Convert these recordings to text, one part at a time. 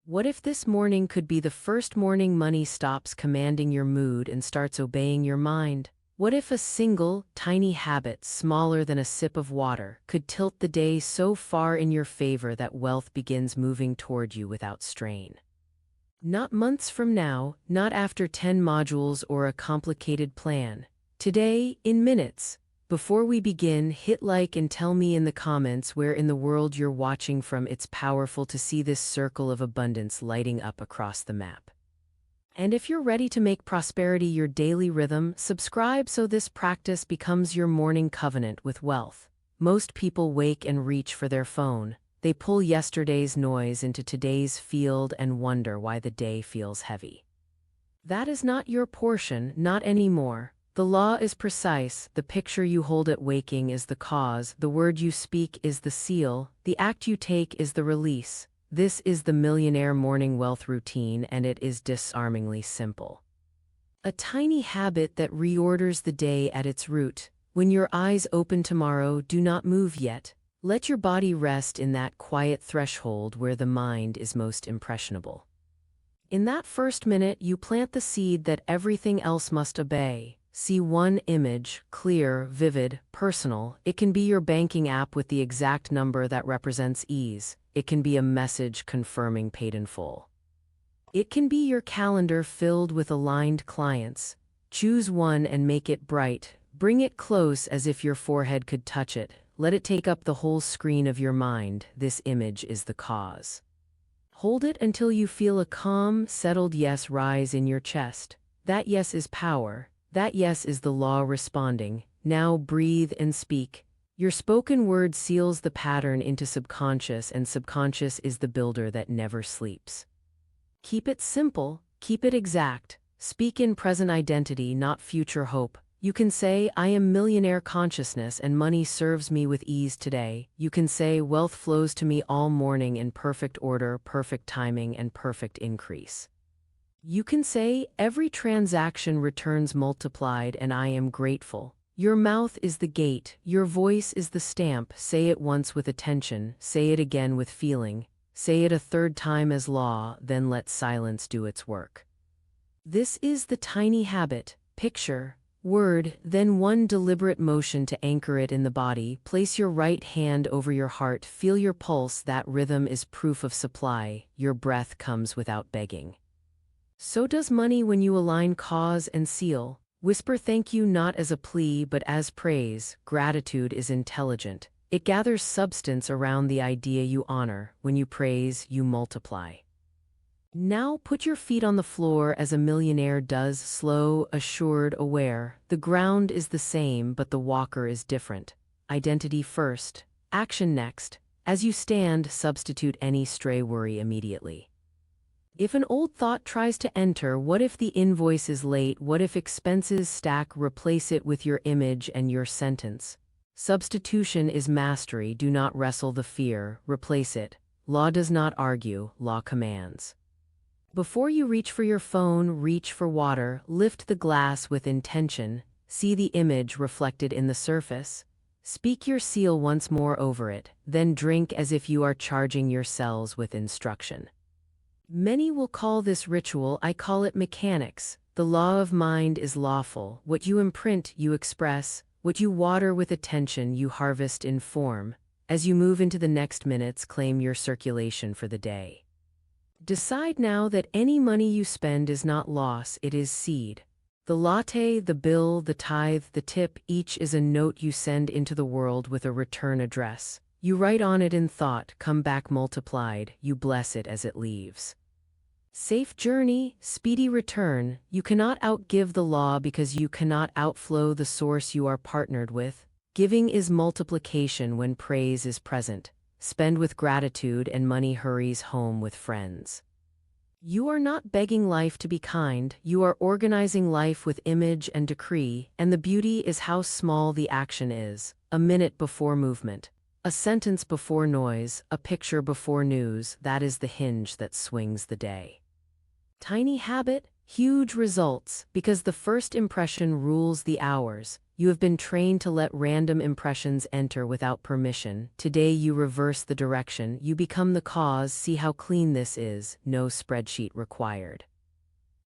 What if this morning could be the first morning money stops commanding your mood and starts obeying your mind? What if a single, tiny habit, smaller than a sip of water, could tilt the day so far in your favor that wealth begins moving toward you without strain? Not months from now, not after 10 modules or a complicated plan. Today, in minutes. Before we begin, hit like and tell me in the comments where in the world you're watching from. It's powerful to see this circle of abundance lighting up across the map. And if you're ready to make prosperity your daily rhythm, subscribe so this practice becomes your morning covenant with wealth. Most people wake and reach for their phone. They pull yesterday's noise into today's field and wonder why the day feels heavy. That is not your portion, not anymore. The law is precise. The picture you hold at waking is the cause, the word you speak is the seal, the act you take is the release. This is the Millionaire morning wealth routine, and it is disarmingly simple. A tiny habit that reorders the day at its root. When your eyes open tomorrow, do not move yet. Let your body rest in that quiet threshold where the mind is most impressionable. In that first minute, you plant the seed that everything else must obey. See one image, clear, vivid, personal. It can be your banking app with the exact number that represents ease. It can be a message confirming paid in full. It can be your calendar filled with aligned clients. Choose one and make it bright. Bring it close as if your forehead could touch it. Let it take up the whole screen of your mind. This image is the cause. Hold it until you feel a calm, settled yes rise in your chest. That yes is power. That yes is the law responding. Now breathe and speak. Your spoken word seals the pattern into subconscious, and subconscious is the builder that never sleeps. Keep it simple, keep it exact. Speak in present identity, not future hope. You can say, I am millionaire consciousness and money serves me with ease today. You can say, wealth flows to me all morning in perfect order, perfect timing, and perfect increase. You can say, every transaction returns multiplied and I am grateful. Your mouth is the gate, your voice is the stamp. Say it once with attention, say it again with feeling, say it a third time as law, then let silence do its work. This is the tiny habit. Picture, word, then one deliberate motion to anchor it in the body. Place your right hand over your heart, feel your pulse. That rhythm is proof of supply. Your breath comes without begging. So does money when you align cause and seal. Whisper thank you not as a plea but as praise. Gratitude is intelligent. It gathers substance around the idea you honor. When you praise, you multiply. Now put your feet on the floor as a millionaire does, slow, assured, aware. The ground is the same, but the walker is different. Identity first, action next. As you stand, substitute any stray worry immediately. If an old thought tries to enter, what if the invoice is late? What if expenses stack? Replace it with your image and your sentence. Substitution is mastery. Do not wrestle the fear, replace it. Law does not argue, law commands. Before you reach for your phone, reach for water. Lift the glass with intention. See the image reflected in the surface. Speak your seal once more over it, then drink as if you are charging your cells with instruction. Many will call this ritual, I call it mechanics. The law of mind is lawful. What you imprint, you express. What you water with attention, you harvest in form. As you move into the next minutes, claim your circulation for the day. Decide now that any money you spend is not loss, it is seed. The latte, the bill, the tithe, the tip, each is a note you send into the world with a return address. You write on it in thought, come back multiplied, you bless it as it leaves. Safe journey, speedy return. You cannot outgive the law because you cannot outflow the source you are partnered with. Giving is multiplication when praise is present. Spend with gratitude and money hurries home with friends. You are not begging life to be kind, you are organizing life with image and decree, and the beauty is how small the action is. A minute before movement. A sentence before noise, a picture before news, that is the hinge that swings the day. Tiny habit, huge results, because the first impression rules the hours. You have been trained to let random impressions enter without permission. Today you reverse the direction. You become the cause. See how clean this is. No spreadsheet required.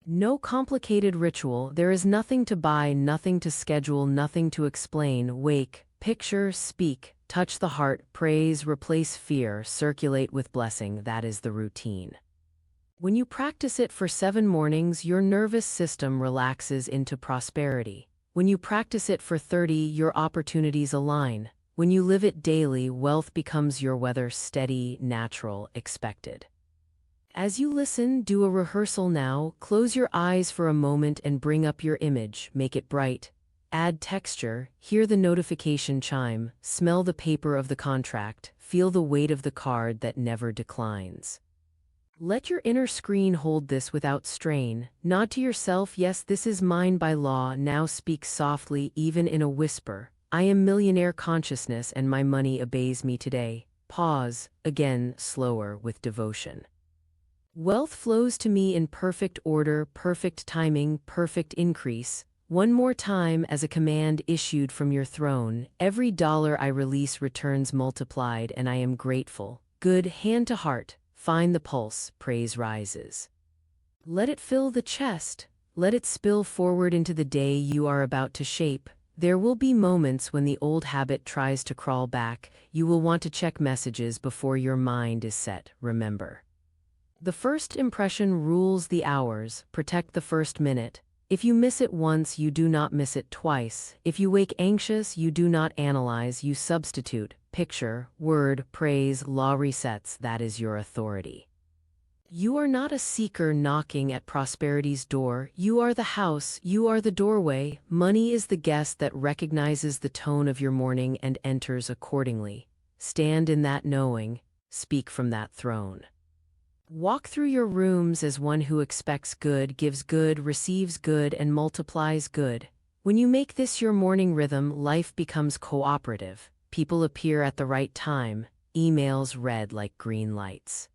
No complicated ritual. There is nothing to buy, nothing to schedule, nothing to explain. Wake, picture, speak, touch the heart, praise, replace fear, circulate with blessing. That is the routine. When you practice it for 7 mornings, your nervous system relaxes into prosperity. When you practice it for 30, your opportunities align. When you live it daily, wealth becomes your weather, steady, natural, expected. As you listen, do a rehearsal now. Close your eyes for a moment and bring up your image. Make it bright. Add texture. Hear the notification chime. Smell the paper of the contract. Feel the weight of the card that never declines. Let your inner screen hold this without strain. Nod to yourself, yes, this is mine by law. Now speak softly, even in a whisper. I am millionaire consciousness and my money obeys me today. Pause, again, slower, with devotion. Wealth flows to me in perfect order, perfect timing, perfect increase. One more time as a command issued from your throne. Every dollar I release returns multiplied and I am grateful. Good, hand to heart. Find the pulse, praise rises. Let it fill the chest. Let it spill forward into the day you are about to shape. There will be moments when the old habit tries to crawl back. You will want to check messages before your mind is set, remember. The first impression rules the hours. Protect the first minute. If you miss it once, you do not miss it twice. If you wake anxious, you do not analyze, you substitute. Picture, word, praise, law resets. That is your authority. You are not a seeker knocking at prosperity's door. You are the house, you are the doorway. Money is the guest that recognizes the tone of your morning and enters accordingly. Stand in that knowing, speak from that throne. Walk through your rooms as one who expects good, gives good, receives good, and multiplies good. When you make this your morning rhythm, life becomes cooperative. People appear at the right time, emails read like green lights.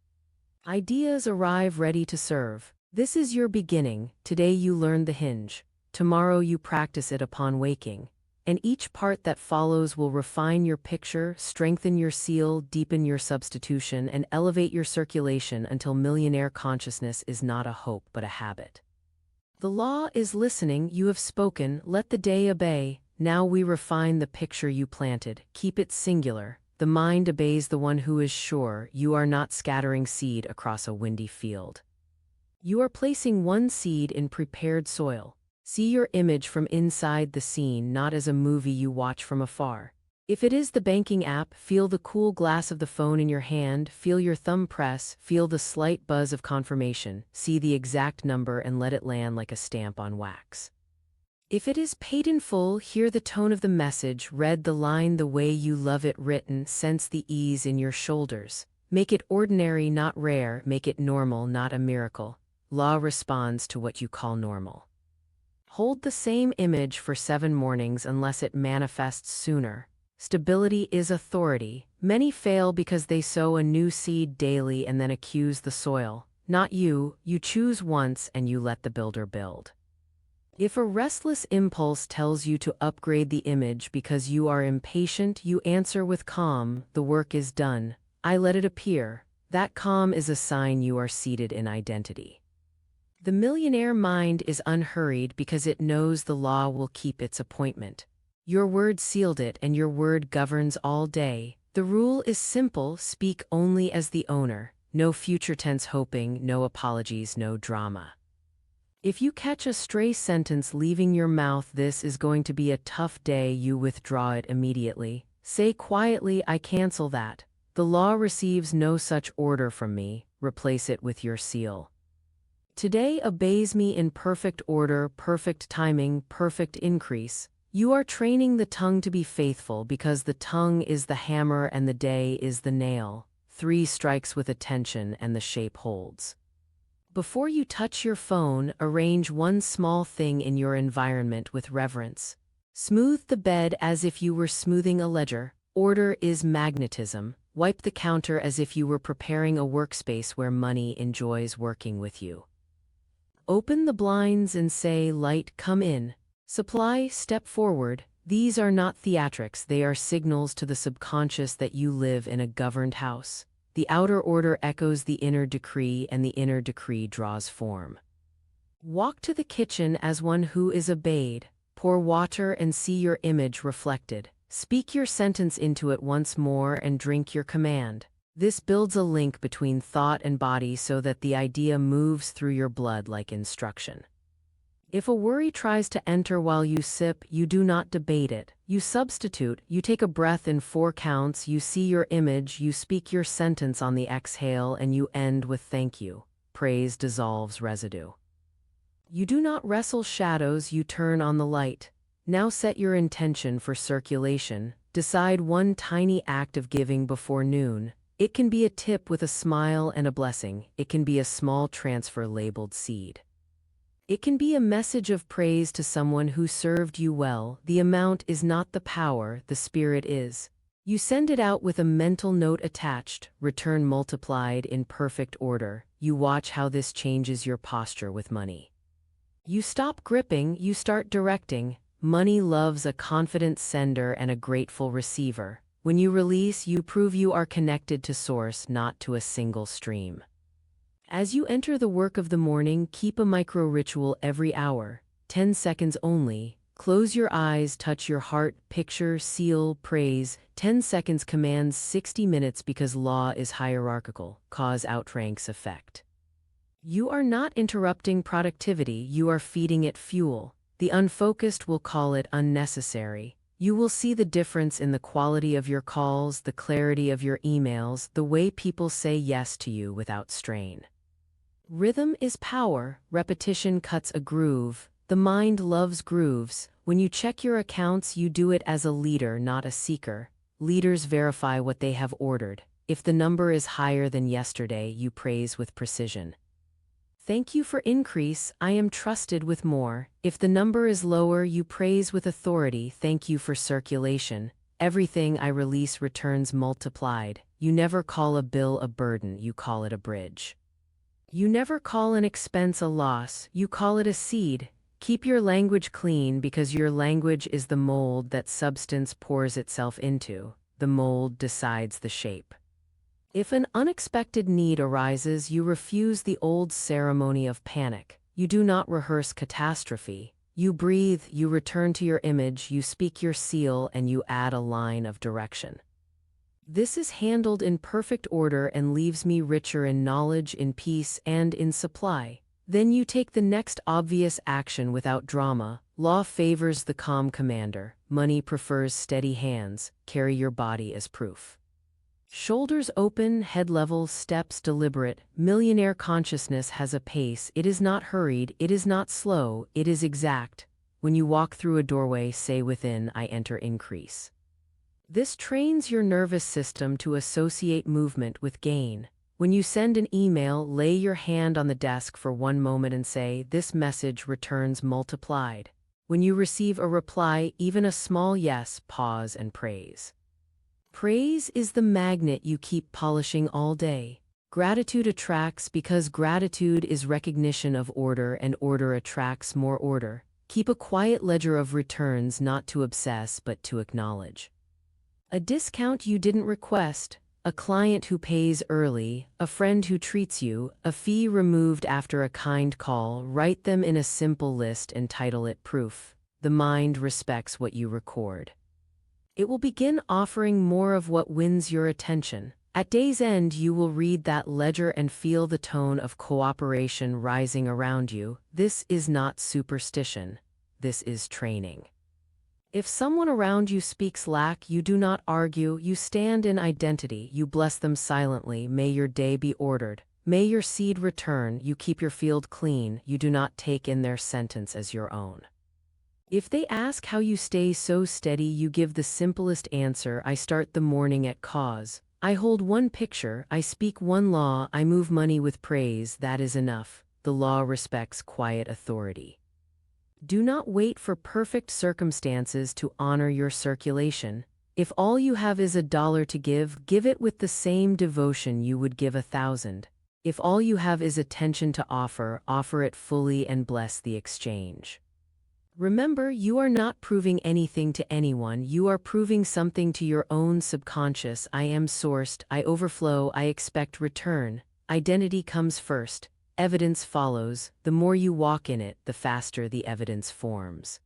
Ideas arrive ready to serve. This is your beginning. Today you learn the hinge. Tomorrow you practice it upon waking. And each part that follows will refine your picture, strengthen your seal, deepen your substitution, and elevate your circulation until millionaire consciousness is not a hope but a habit. The law is listening. You have spoken. Let the day obey. Now we refine the picture you planted. Keep it singular. The mind obeys the one who is sure. You are not scattering seed across a windy field. You are placing one seed in prepared soil. See your image from inside the scene, not as a movie you watch from afar. If it is the banking app, feel the cool glass of the phone in your hand, feel your thumb press, feel the slight buzz of confirmation, see the exact number and let it land like a stamp on wax. If it is paid in full, hear the tone of the message, read the line the way you love it written, sense the ease in your shoulders. Make it ordinary, not rare, make it normal, not a miracle. Law responds to what you call normal. Hold the same image for 7 mornings unless it manifests sooner. Stability is authority. Many fail because they sow a new seed daily and then accuse the soil. Not you, you choose once and you let the builder build. If a restless impulse tells you to upgrade the image because you are impatient, you answer with calm, the work is done. I let it appear. That calm is a sign you are seated in identity. The millionaire mind is unhurried because it knows the law will keep its appointment. Your word sealed it and your word governs all day. The rule is simple, speak only as the owner. No future tense hoping, no apologies, no drama. If you catch a stray sentence leaving your mouth, this is going to be a tough day, you withdraw it immediately. Say quietly, I cancel that. The law receives no such order from me. Replace it with your seal. Today obeys me in perfect order, perfect timing, perfect increase. You are training the tongue to be faithful because the tongue is the hammer and the day is the nail. 3 strikes with attention and the shape holds. Before you touch your phone, arrange one small thing in your environment with reverence. Smooth the bed as if you were smoothing a ledger. Order is magnetism. Wipe the counter as if you were preparing a workspace where money enjoys working with you. Open the blinds and say, light, come in. Supply, step forward. These are not theatrics, they are signals to the subconscious that you live in a governed house. The outer order echoes the inner decree, and the inner decree draws form. Walk to the kitchen as one who is obeyed. Pour water and see your image reflected. Speak your sentence into it once more and drink your command. This builds a link between thought and body so that the idea moves through your blood like instruction. If a worry tries to enter while you sip, you do not debate it. You substitute, you take a breath in 4 counts, you see your image, you speak your sentence on the exhale, and you end with thank you. Praise dissolves residue. You do not wrestle shadows, you turn on the light. Now set your intention for circulation. Decide one tiny act of giving before noon. It can be a tip with a smile and a blessing. It can be a small transfer labeled seed. It can be a message of praise to someone who served you well. The amount is not the power, the spirit is. You send it out with a mental note attached, return multiplied in perfect order. You watch how this changes your posture with money. You stop gripping, you start directing. Money loves a confident sender and a grateful receiver. When you release, you prove you are connected to source, not to a single stream. As you enter the work of the morning, keep a micro ritual every hour, 10 seconds only. Close your eyes, touch your heart, picture, seal, praise. 10 seconds commands 60 minutes because law is hierarchical, cause outranks effect. You are not interrupting productivity, you are feeding it fuel. The unfocused will call it unnecessary. You will see the difference in the quality of your calls, the clarity of your emails, the way people say yes to you without strain. Rhythm is power, repetition cuts a groove. The mind loves grooves. When you check your accounts, you do it as a leader, not a seeker. Leaders verify what they have ordered. If the number is higher than yesterday, you praise with precision. Thank you for increase, I am trusted with more. If the number is lower, you praise with authority. Thank you for circulation. Everything I release returns multiplied. You never call a bill a burden, you call it a bridge. You never call an expense a loss, you call it a seed. Keep your language clean because your language is the mold that substance pours itself into. The mold decides the shape. If an unexpected need arises, you refuse the old ceremony of panic. You do not rehearse catastrophe. You breathe, you return to your image, you speak your seal, and you add a line of direction. This is handled in perfect order and leaves me richer in knowledge, in peace, and in supply. Then you take the next obvious action without drama. Law favors the calm commander. Money prefers steady hands. Carry your body as proof. Shoulders open, head level, steps deliberate. Millionaire consciousness has a pace. It is not hurried, it is not slow, it is exact. When you walk through a doorway, say within, I enter increase. This trains your nervous system to associate movement with gain. When you send an email, lay your hand on the desk for 1 moment and say, this message returns multiplied. When you receive a reply, even a small yes, pause and praise. Praise is the magnet you keep polishing all day. Gratitude attracts because gratitude is recognition of order, and order attracts more order. Keep a quiet ledger of returns, not to obsess but to acknowledge. A discount you didn't request, a client who pays early, a friend who treats you, a fee removed after a kind call. Write them in a simple list and title it proof. The mind respects what you record. It will begin offering more of what wins your attention. At day's end, you will read that ledger and feel the tone of cooperation rising around you. This is not superstition. This is training. If someone around you speaks lack, you do not argue, you stand in identity, you bless them silently. May your day be ordered. May your seed return, you keep your field clean, you do not take in their sentence as your own. If they ask how you stay so steady, you give the simplest answer. I start the morning at cause. I hold one picture, I speak one law, I move money with praise. That is enough. The law respects quiet authority. Do not wait for perfect circumstances to honor your circulation. If all you have is $1 to give it with the same devotion you would give 1,000. If all you have is attention to offer, offer it fully and bless the exchange. Remember, you are not proving anything to anyone, you are proving something to your own subconscious. I am sourced, I overflow, I expect return. Identity comes first, evidence follows. The more you walk in it, the faster the evidence forms.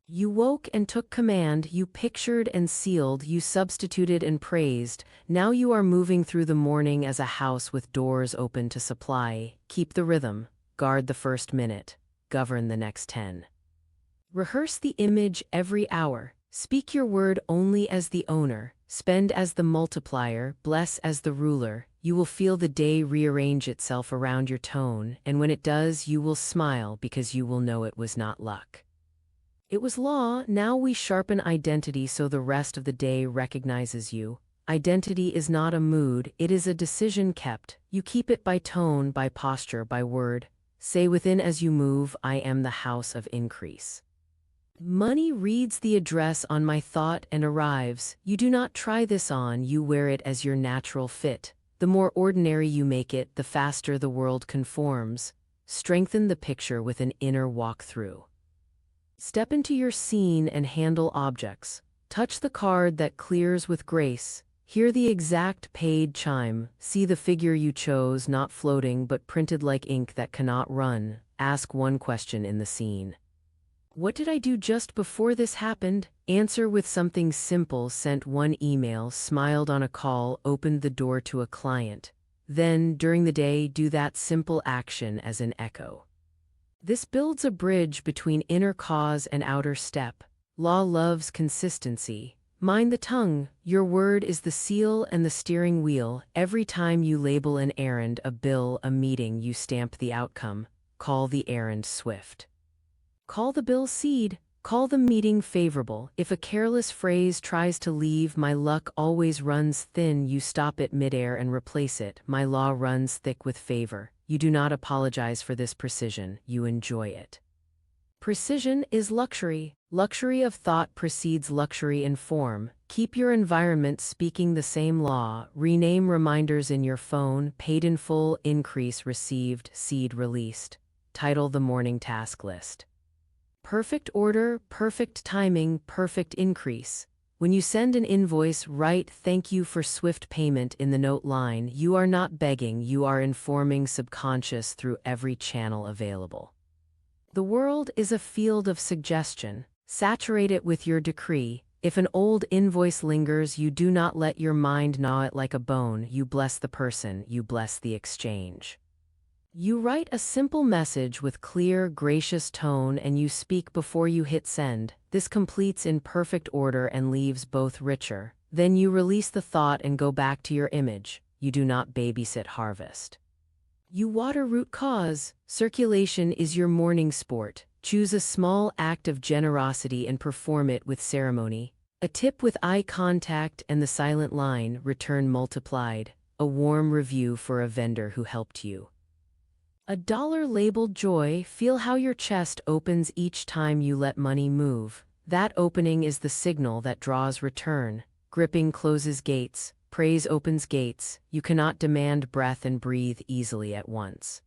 You woke and took command, you pictured and sealed, you substituted and praised. Now you are moving through the morning as a house with doors open to supply. Keep the rhythm, guard the first minute, govern the next 10. Rehearse the image every hour. Speak your word only as the owner, spend as the multiplier, bless as the ruler. You will feel the day rearrange itself around your tone, and when it does, you will smile because you will know it was not luck. It was law. Now we sharpen identity so the rest of the day recognizes you. Identity is not a mood, it is a decision kept. You keep it by tone, by posture, by word. Say within as you move, I am the house of increase. Money reads the address on my thought and arrives. You do not try this on, you wear it as your natural fit. The more ordinary you make it, the faster the world conforms. Strengthen the picture with an inner walkthrough. Step into your scene and handle objects. Touch the card that clears with grace. Hear the exact paid chime. See the figure you chose, not floating but printed like ink that cannot run. Ask one question in the scene. What did I do just before this happened? Answer with something simple. Sent one email, smiled on a call, opened the door to a client. Then, during the day, do that simple action as an echo. This builds a bridge between inner cause and outer step. Law loves consistency. Mind the tongue. Your word is the seal and the steering wheel. Every time you label an errand, a bill, a meeting, you stamp the outcome. Call the errand swift. Call the bill seed. Call the meeting favorable. If a careless phrase tries to leave, my luck always runs thin, you stop it midair and replace it. My law runs thick with favor. You do not apologize for this precision, you enjoy it. Precision is luxury. Luxury of thought precedes luxury in form. Keep your environment speaking the same law. Rename reminders in your phone. Paid in full, increase received, seed released. Title the morning task list. Perfect order, perfect timing, perfect increase. When you send an invoice, write "Thank you for swift payment" in the note line. You are not begging, you are informing subconscious through every channel available. The world is a field of suggestion. Saturate it with your decree. If an old invoice lingers, you do not let your mind gnaw it like a bone. You bless the person, you bless the exchange. You write a simple message with clear, gracious tone and you speak before you hit send. This completes in perfect order and leaves both richer. Then you release the thought and go back to your image. You do not babysit harvest. You water root cause. Circulation is your morning sport. Choose a small act of generosity and perform it with ceremony. A tip with eye contact and the silent line, return multiplied. A warm review for a vendor who helped you. A dollar labeled joy. Feel how your chest opens each time you let money move. That opening is the signal that draws return. Gripping closes gates. Praise opens gates. You cannot demand breath and breathe easily at once.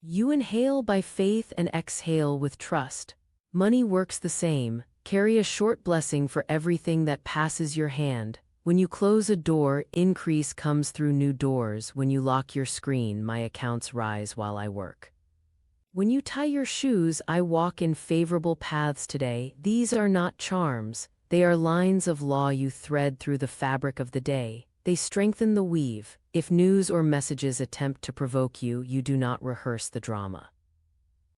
You inhale by faith and exhale with trust. Money works the same. Carry a short blessing for everything that passes your hand. When you close a door, increase comes through new doors. When you lock your screen, my accounts rise while I work. When you tie your shoes, I walk in favorable paths today. These are not charms. They are lines of law you thread through the fabric of the day. They strengthen the weave. If news or messages attempt to provoke you, you do not rehearse the drama.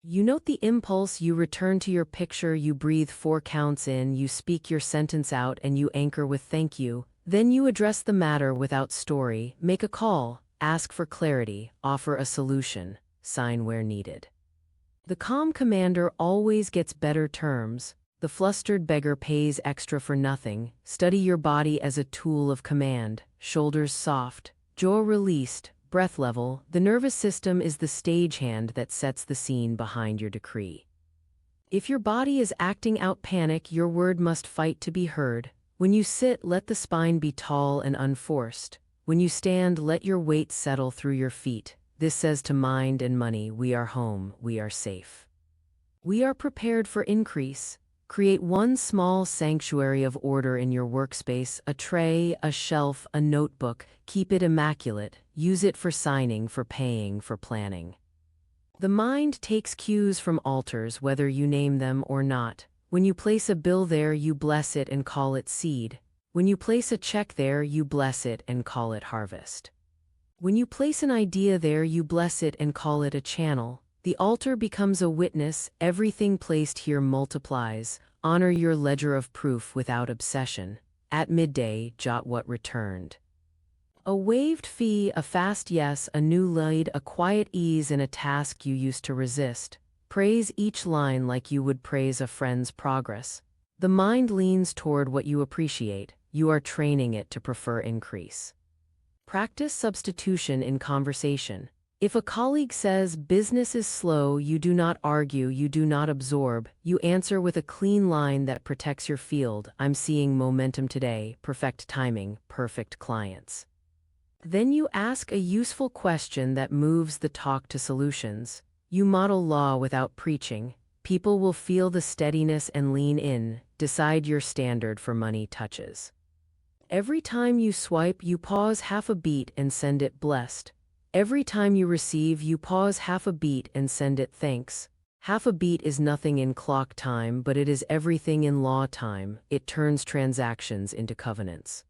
You note the impulse, you return to your picture, you breathe 4 counts in, you speak your sentence out, and you anchor with thank you. Then you address the matter without story, make a call, ask for clarity, offer a solution, sign where needed. The calm commander always gets better terms. The flustered beggar pays extra for nothing. Study your body as a tool of command. Shoulders soft, jaw released, breath level. The nervous system is the stagehand that sets the scene behind your decree. If your body is acting out panic, your word must fight to be heard. When you sit, let the spine be tall and unforced. When you stand, let your weight settle through your feet. This says to mind and money, we are home, we are safe. We are prepared for increase. Create one small sanctuary of order in your workspace, a tray, a shelf, a notebook. Keep it immaculate. Use it for signing, for paying, for planning. The mind takes cues from altars, whether you name them or not. When you place a bill there, you bless it and call it seed. When you place a check there, you bless it and call it harvest. When you place an idea there, you bless it and call it a channel. The altar becomes a witness. Everything placed here multiplies. Honor your ledger of proof without obsession. At midday, jot what returned. A waived fee, a fast yes, a new lead, a quiet ease in a task you used to resist. Praise each line like you would praise a friend's progress. The mind leans toward what you appreciate. You are training it to prefer increase. Practice substitution in conversation. If a colleague says business is slow, you do not argue, you do not absorb. You answer with a clean line that protects your field. I'm seeing momentum today, perfect timing, perfect clients. Then you ask a useful question that moves the talk to solutions. You model law without preaching. People will feel the steadiness and lean in. Decide your standard for money touches. Every time you swipe, you pause half a beat and send it blessed. Every time you receive, you pause half a beat and send it thanks. Half a beat is nothing in clock time, but it is everything in law time. It turns transactions into covenants.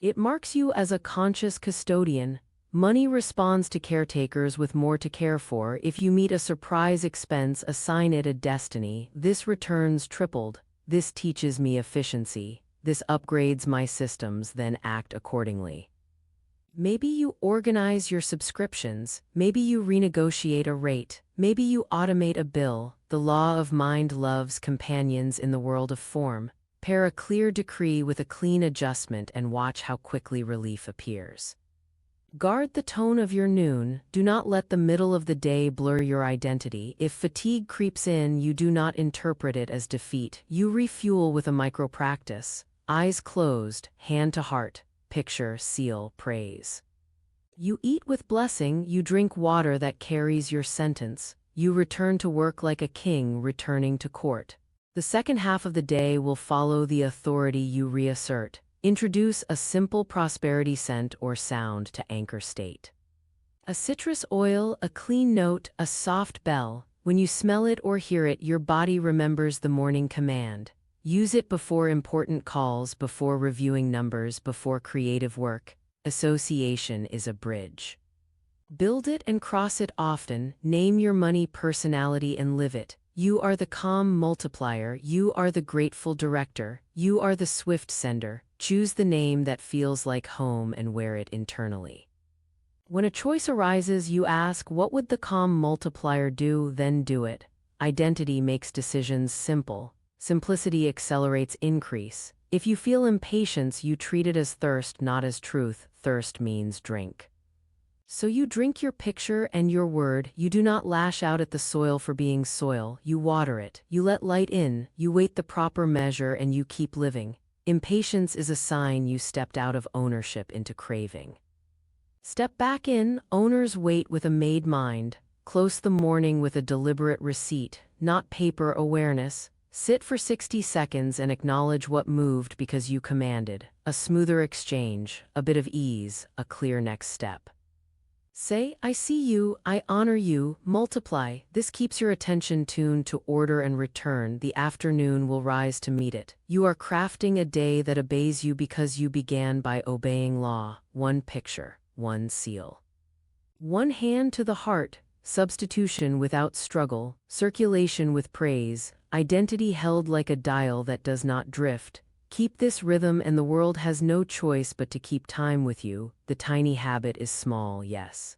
It marks you as a conscious custodian. Money responds to caretakers with more to care for. If you meet a surprise expense, assign it a destiny. This returns tripled. This teaches me efficiency. This upgrades my systems, then act accordingly. Maybe you organize your subscriptions. Maybe you renegotiate a rate. Maybe you automate a bill. The law of mind loves companions in the world of form. Pair a clear decree with a clean adjustment and watch how quickly relief appears. Guard the tone of your noon. Do not let the middle of the day blur your identity. If fatigue creeps in, you do not interpret it as defeat. You refuel with a micro practice. Eyes closed, hand to heart, picture, seal, praise. You eat with blessing. You drink water that carries your sentence. You return to work like a king returning to court. The second half of the day will follow the authority you reassert. Introduce a simple prosperity scent or sound to anchor state. A citrus oil, a clean note, a soft bell. When you smell it or hear it, your body remembers the morning command. Use it before important calls, before reviewing numbers, before creative work. Association is a bridge. Build it and cross it often. Name your money personality and live it. You are the calm multiplier. You are the grateful director. You are the swift sender. Choose the name that feels like home and wear it internally. When a choice arises, you ask, what would the calm multiplier do? Then do it. Identity makes decisions simple. Simplicity accelerates increase. If you feel impatience, you treat it as thirst, not as truth. Thirst means drink. So you drink your picture and your word. You do not lash out at the soil for being soil. You water it. You let light in. You wait the proper measure and you keep living. Impatience is a sign you stepped out of ownership into craving. Step back in. Owners wait with a made mind. Close the morning with a deliberate receipt, not paper awareness. Sit for 60 seconds and acknowledge what moved because you commanded. A smoother exchange, a bit of ease, a clear next step. Say, I see you, I honor you, multiply. This keeps your attention tuned to order and return. The afternoon will rise to meet it. You are crafting a day that obeys you because you began by obeying law. One picture, one seal. One hand to the heart, substitution without struggle, circulation with praise, identity held like a dial that does not drift. Keep this rhythm and the world has no choice but to keep time with you. The tiny habit is small, yes.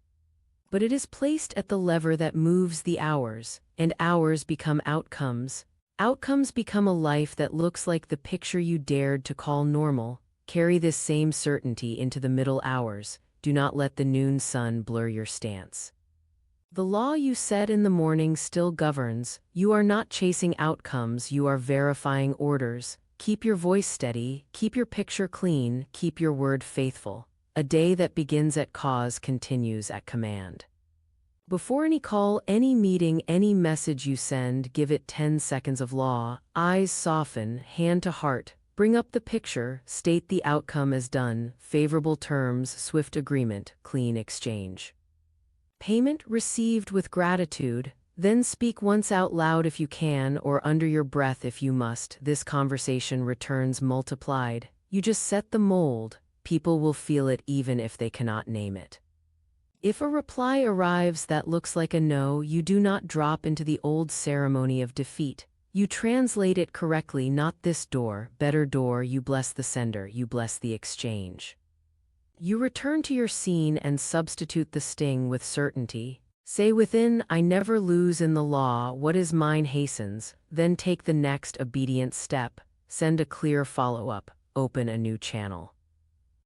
But it is placed at the lever that moves the hours, and hours become outcomes. Outcomes become a life that looks like the picture you dared to call normal. Carry this same certainty into the middle hours. Do not let the noon sun blur your stance. The law you set in the morning still governs. You are not chasing outcomes, you are verifying orders. Keep your voice steady, keep your picture clean, keep your word faithful. A day that begins at cause continues at command. Before any call, any meeting, any message you send, give it 10 seconds of law. Eyes soften, hand to heart. Bring up the picture, state the outcome as done, favorable terms, swift agreement, clean exchange. Payment received with gratitude. Then speak once out loud if you can, or under your breath if you must. This conversation returns multiplied. You just set the mold. People will feel it even if they cannot name it. If a reply arrives that looks like a no, you do not drop into the old ceremony of defeat. You translate it correctly, not this door, better door. You bless the sender, you bless the exchange. You return to your scene and substitute the sting with certainty. Say within, I never lose in the law, what is mine hastens. Then take the next obedient step. Send a clear follow-up, open a new channel.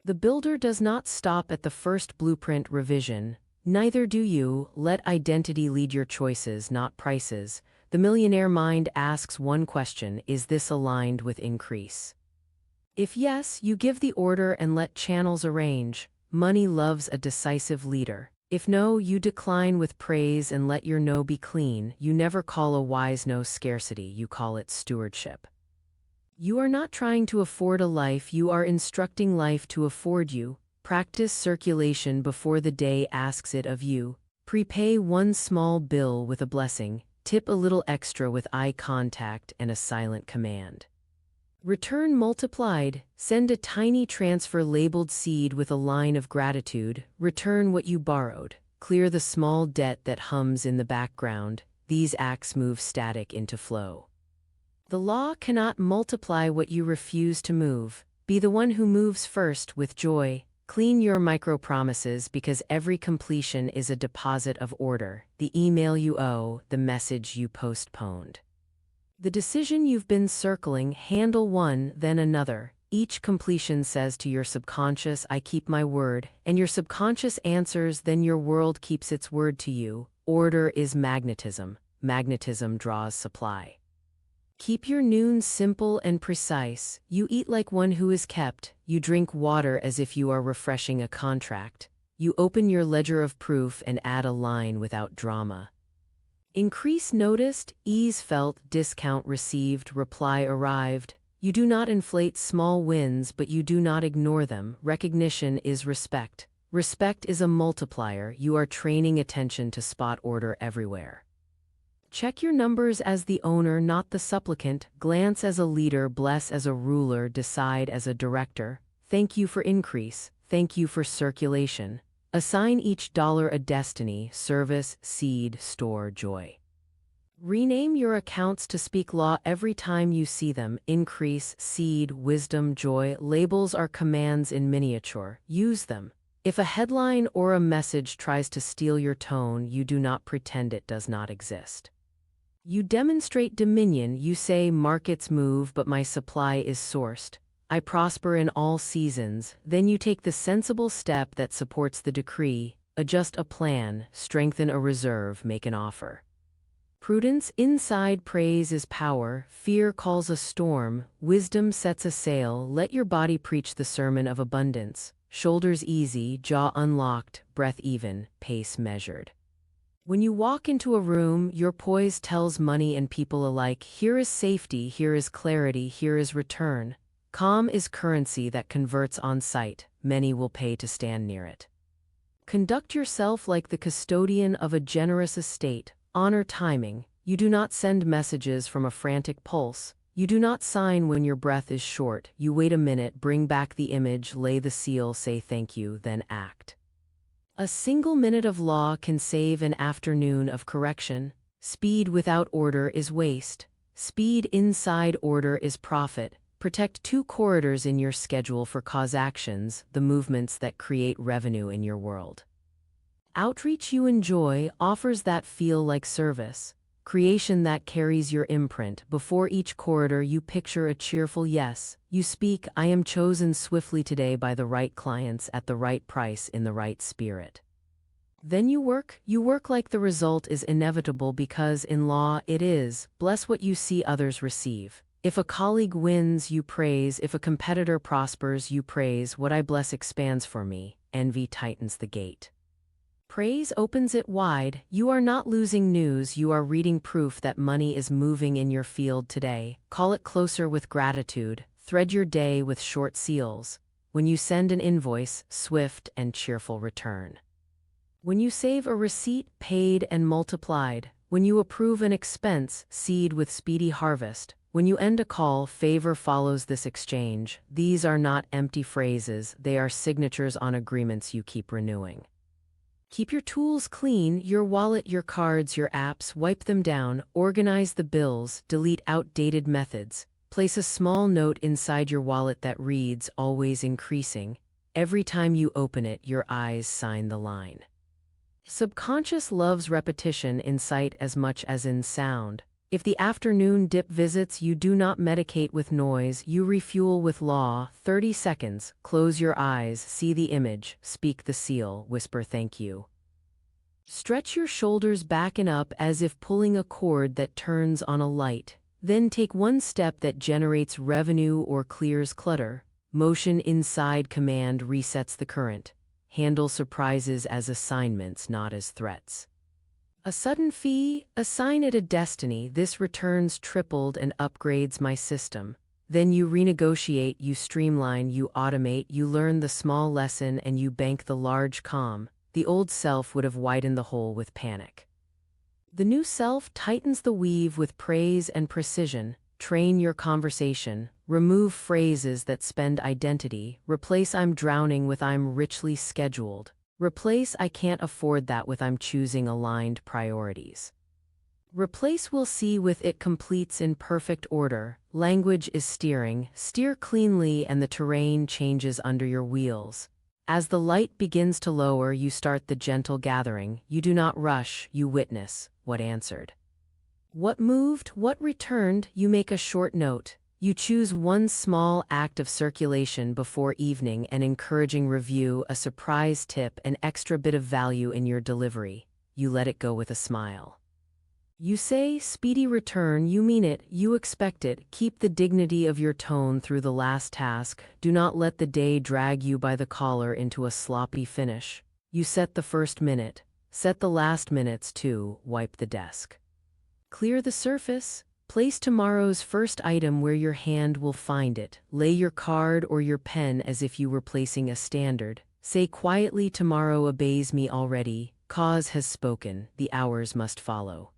The builder does not stop at the first blueprint revision. Neither do you. Let identity lead your choices, not prices. The millionaire mind asks one question: is this aligned with increase? If yes, you give the order and let channels arrange. Money loves a decisive leader. If no, you decline with praise and let your no be clean. You never call a wise no scarcity, you call it stewardship. You are not trying to afford a life, you are instructing life to afford you. Practice circulation before the day asks it of you. Prepay one small bill with a blessing. Tip a little extra with eye contact and a silent command. Return multiplied. Send a tiny transfer labeled seed with a line of gratitude. Return what you borrowed. Clear the small debt that hums in the background. These acts move static into flow. The law cannot multiply what you refuse to move. Be the one who moves first with joy. Clean your micro-promises, because every completion is a deposit of order. The email you owe, the message you postponed. The decision you've been circling, handle one, then another. Each completion says to your subconscious, I keep my word, and your subconscious answers, then your world keeps its word to you. Order is magnetism. Magnetism draws supply. Keep your noon simple and precise. You eat like one who is kept. You drink water as if you are refreshing a contract. You open your ledger of proof and add a line without drama. Increase noticed, ease felt, discount received, reply arrived. You do not inflate small wins, but you do not ignore them. Recognition is respect. Respect is a multiplier. You are training attention to spot order everywhere. Check your numbers as the owner, not the supplicant. Glance as a leader, bless as a ruler, decide as a director. Thank you for increase. Thank you for circulation. Assign each dollar a destiny: service, seed, store, joy. Rename your accounts to speak law every time you see them. Increase, seed, wisdom, joy. Labels are commands in miniature. Use them. If a headline or a message tries to steal your tone, you do not pretend it does not exist. You demonstrate dominion. You say, markets move, but my supply is sourced. I prosper in all seasons. Then you take the sensible step that supports the decree. Adjust a plan, strengthen a reserve, make an offer. Prudence inside praise is power. Fear calls a storm. Wisdom sets a sail. Let your body preach the sermon of abundance. Shoulders easy, jaw unlocked, breath even, pace measured. When you walk into a room, your poise tells money and people alike, here is safety, here is clarity, here is return. Calm is currency that converts on sight. Many will pay to stand near it. Conduct yourself like the custodian of a generous estate. Honor timing. You do not send messages from a frantic pulse. You do not sign when your breath is short. You wait a minute, bring back the image, lay the seal, say thank you, then act. A single minute of law can save an afternoon of correction. Speed without order is waste. Speed inside order is profit. Protect 2 corridors in your schedule for cause actions, the movements that create revenue in your world. Outreach you enjoy, offers that feel like service. Creation that carries your imprint. Before each corridor you picture a cheerful yes. You speak, I am chosen swiftly today by the right clients at the right price in the right spirit. Then you work like the result is inevitable, because in law it is. Bless what you see others receive. If a colleague wins, you praise. If a competitor prospers, you praise. What I bless expands for me. Envy tightens the gate. Praise opens it wide. You are not losing news, you are reading proof that money is moving in your field today. Call it closer with gratitude. Thread your day with short seals. When you send an invoice, swift and cheerful return. When you save a receipt, paid and multiplied. When you approve an expense, seed with speedy harvest. When you end a call, favor follows this exchange. These are not empty phrases, they are signatures on agreements you keep renewing. Keep your tools clean, your wallet, your cards, your apps, wipe them down, organize the bills, delete outdated methods. Place a small note inside your wallet that reads, always increasing. Every time you open it, your eyes sign the line. Subconscious loves repetition in sight as much as in sound. If the afternoon dip visits, you do not medicate with noise, you refuel with law. 30 seconds, close your eyes, see the image, speak the seal, whisper thank you. Stretch your shoulders back and up as if pulling a cord that turns on a light. Then take one step that generates revenue or clears clutter. Motion inside command resets the current. Handle surprises as assignments, not as threats. A sudden fee, assign it a destiny. This returns tripled and upgrades my system. Then you renegotiate, you streamline, you automate, you learn the small lesson and you bank the large calm. The old self would have widened the hole with panic. The new self tightens the weave with praise and precision. Train your conversation. Remove phrases that spend identity. Replace I'm drowning with I'm richly scheduled. Replace I can't afford that with I'm choosing aligned priorities. Replace will see with it completes in perfect order. Language is steering. Steer cleanly and the terrain changes under your wheels. As the light begins to lower, you start the gentle gathering. You do not rush, you witness what answered. What moved, what returned, you make a short note. You choose one small act of circulation before evening, an encouraging review, a surprise tip, an extra bit of value in your delivery. You let it go with a smile. You say, speedy return, you mean it, you expect it. Keep the dignity of your tone through the last task. Do not let the day drag you by the collar into a sloppy finish. You set the first minute. Set the last minutes too. Wipe the desk. Clear the surface. Place tomorrow's first item where your hand will find it. Lay your card or your pen as if you were placing a standard. Say quietly, tomorrow obeys me already. Cause has spoken, the hours must follow.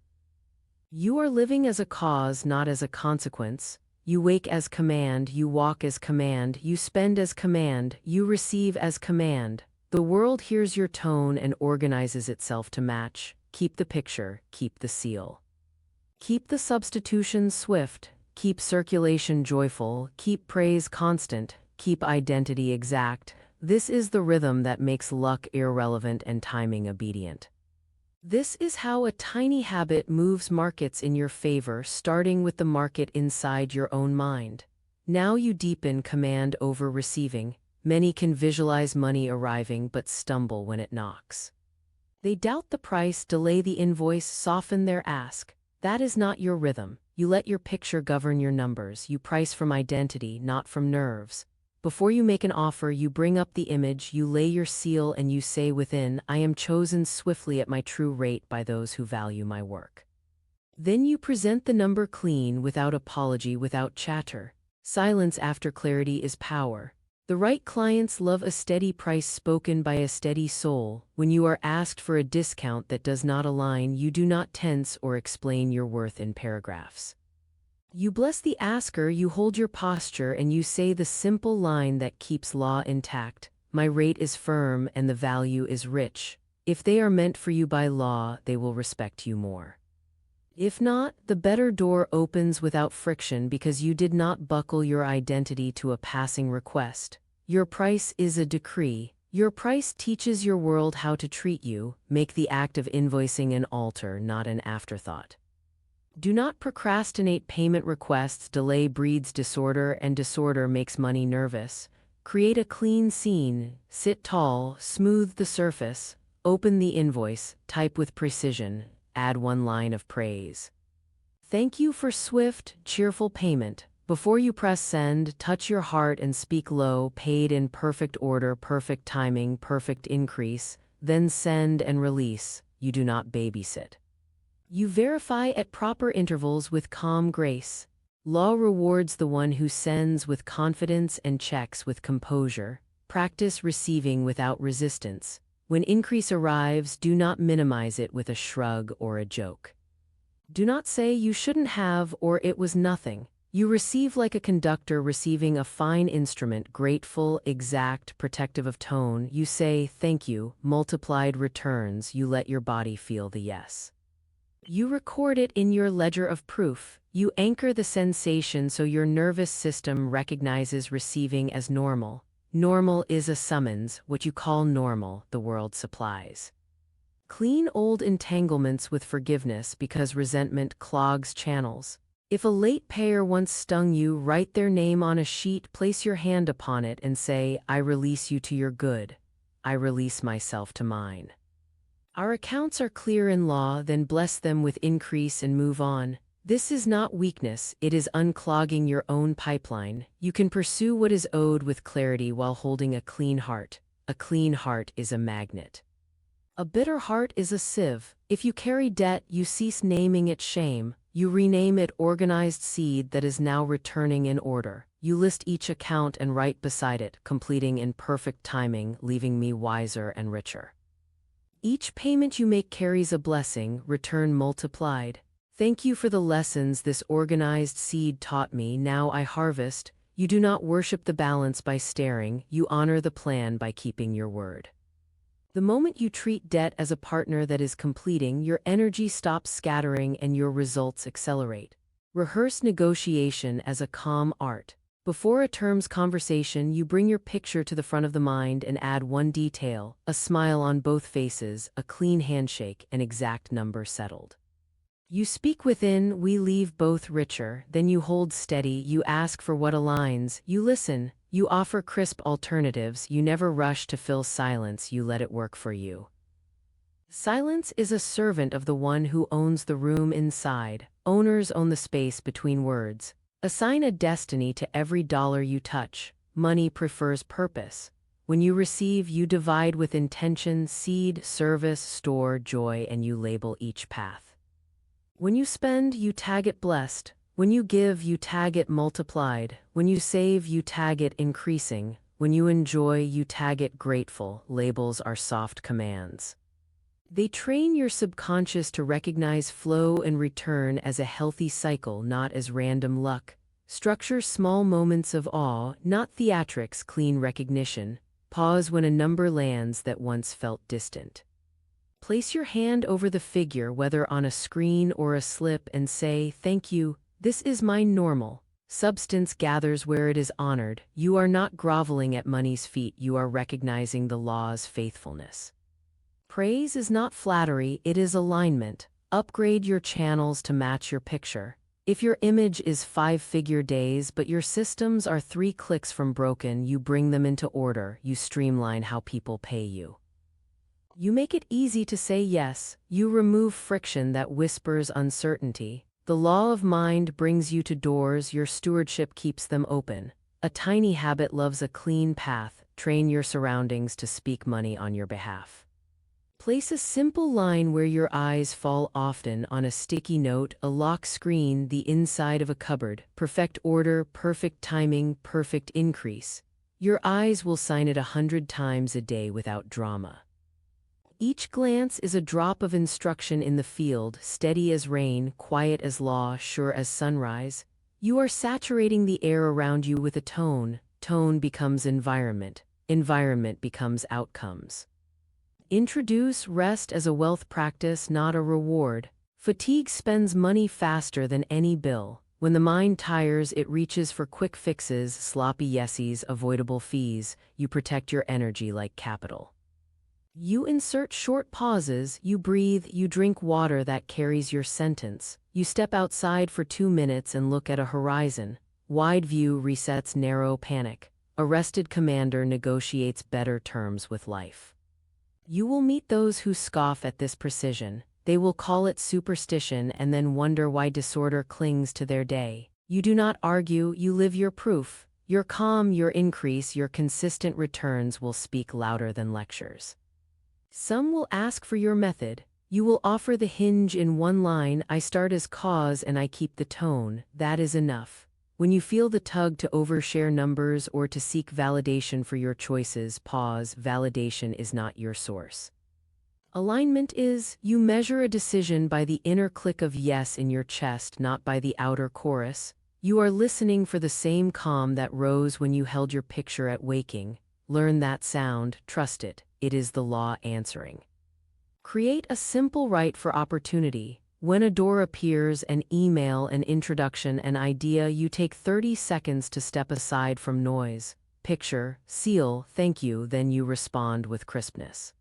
You are living as a cause, not as a consequence. You wake as command, you walk as command, you spend as command, you receive as command. The world hears your tone and organizes itself to match. Keep the picture, keep the seal. Keep the substitution swift, keep circulation joyful, keep praise constant, keep identity exact. This is the rhythm that makes luck irrelevant and timing obedient. This is how a tiny habit moves markets in your favor, starting with the market inside your own mind. Now you deepen command over receiving. Many can visualize money arriving but stumble when it knocks. They doubt the price, delay the invoice, soften their ask. That is not your rhythm. You let your picture govern your numbers. You price from identity, not from nerves. Before you make an offer, you bring up the image, you lay your seal, and you say within, I am chosen swiftly at my true rate by those who value my work. Then you present the number clean, without apology, without chatter. Silence after clarity is power. The right clients love a steady price spoken by a steady soul. When you are asked for a discount that does not align, you do not tense or explain your worth in paragraphs. You bless the asker, you hold your posture, and you say the simple line that keeps law intact. My rate is firm and the value is rich. If they are meant for you by law, they will respect you more. If not, the better door opens without friction because you did not buckle your identity to a passing request. Your price is a decree. Your price teaches your world how to treat you. Make the act of invoicing an altar, not an afterthought. Do not procrastinate payment requests. Delay breeds disorder, and disorder makes money nervous. Create a clean scene. Sit tall, smooth the surface. Open the invoice, type with precision. Add one line of praise. Thank you for swift, cheerful payment. Before you press send, touch your heart and speak low, paid in perfect order, perfect timing, perfect increase. then send and release. You do not babysit. You verify at proper intervals with calm grace. Law rewards the one who sends with confidence and checks with composure. Practice receiving without resistance. When increase arrives, do not minimize it with a shrug or a joke. Do not say you shouldn't have or it was nothing. You receive like a conductor receiving a fine instrument, grateful, exact, protective of tone. You say thank you, multiplied returns. You let your body feel the yes. You record it in your ledger of proof. You anchor the sensation so your nervous system recognizes receiving as normal. Normal is a summons. What you call normal, the world supplies. Clean old entanglements with forgiveness because resentment clogs channels. If a late payer once stung you, write their name on a sheet, place your hand upon it and say, I release you to your good. I release myself to mine. Our accounts are clear in law, then bless them with increase and move on. This is not weakness, it is unclogging your own pipeline. You can pursue what is owed with clarity while holding a clean heart. A clean heart is a magnet. A bitter heart is a sieve. If you carry debt, you cease naming it shame. You rename it organized seed that is now returning in order. You list each account and write beside it, completing in perfect timing, leaving me wiser and richer. Each payment you make carries a blessing, return multiplied. Thank you for the lessons this organized seed taught me. Now I harvest. You do not worship the balance by staring, you honor the plan by keeping your word. The moment you treat debt as a partner that is completing, your energy stops scattering and your results accelerate. Rehearse negotiation as a calm art. Before a terms conversation, you bring your picture to the front of the mind and add one detail, a smile on both faces, a clean handshake, an exact number settled. You speak within, we leave both richer, then you hold steady, you ask for what aligns, you listen, you offer crisp alternatives, you never rush to fill silence, you let it work for you. Silence is a servant of the one who owns the room inside. Owners own the space between words. Assign a destiny to every dollar you touch. Money prefers purpose. When you receive, you divide with intention, seed, service, store, joy, and you label each path. When you spend, you tag it blessed. When you give, you tag it multiplied. When you save, you tag it increasing. When you enjoy, you tag it grateful. Labels are soft commands. They train your subconscious to recognize flow and return as a healthy cycle, not as random luck. Structure small moments of awe, not theatrics, clean recognition. Pause when a number lands that once felt distant. Place your hand over the figure, whether on a screen or a slip, and say, thank you, this is my normal. Substance gathers where it is honored. You are not groveling at money's feet, you are recognizing the law's faithfulness. Praise is not flattery, it is alignment. Upgrade your channels to match your picture. If your image is 5-figure days but your systems are 3 clicks from broken, you bring them into order, you streamline how people pay you. You make it easy to say yes, you remove friction that whispers uncertainty. The law of mind brings you to doors, your stewardship keeps them open. A tiny habit loves a clean path, train your surroundings to speak money on your behalf. Place a simple line where your eyes fall often, on a sticky note, a lock screen, the inside of a cupboard. Perfect order, perfect timing, perfect increase. Your eyes will sign it 100 times a day without drama. Each glance is a drop of instruction in the field, steady as rain, quiet as law, sure as sunrise. You are saturating the air around you with a tone. Tone becomes environment. Environment becomes outcomes. Introduce rest as a wealth practice, not a reward. Fatigue spends money faster than any bill. When the mind tires, it reaches for quick fixes, sloppy yesies, avoidable fees. You protect your energy like capital. You insert short pauses, you breathe, you drink water that carries your sentence. You step outside for 2 minutes and look at a horizon. Wide view resets narrow panic. A rested commander negotiates better terms with life. You will meet those who scoff at this precision. They will call it superstition and then wonder why disorder clings to their day. You do not argue, you live your proof. Your calm, your increase, your consistent returns will speak louder than lectures. Some will ask for your method. You will offer the hinge in one line: I start as cause and I keep the tone. That is enough. When you feel the tug to overshare numbers or to seek validation for your choices, pause. Validation is not your source. Alignment is, you measure a decision by the inner click of yes in your chest, not by the outer chorus. You are listening for the same calm that rose when you held your picture at waking. Learn that sound, trust it. It is the law answering. Create a simple right for opportunity. When a door appears, an email, an introduction, an idea, you take 30 seconds to step aside from noise. Picture, seal, thank you, then you respond with crispness.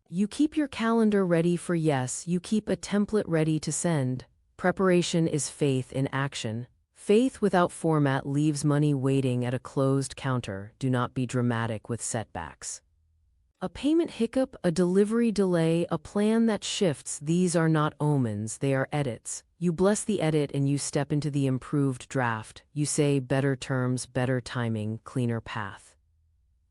You keep your calendar ready for yes, you keep a template ready to send. Preparation is faith in action. Faith without format leaves money waiting at a closed counter. Do not be dramatic with setbacks. A payment hiccup, a delivery delay, a plan that shifts, these are not omens, they are edits. You bless the edit and you step into the improved draft. You say better terms, better timing, cleaner path.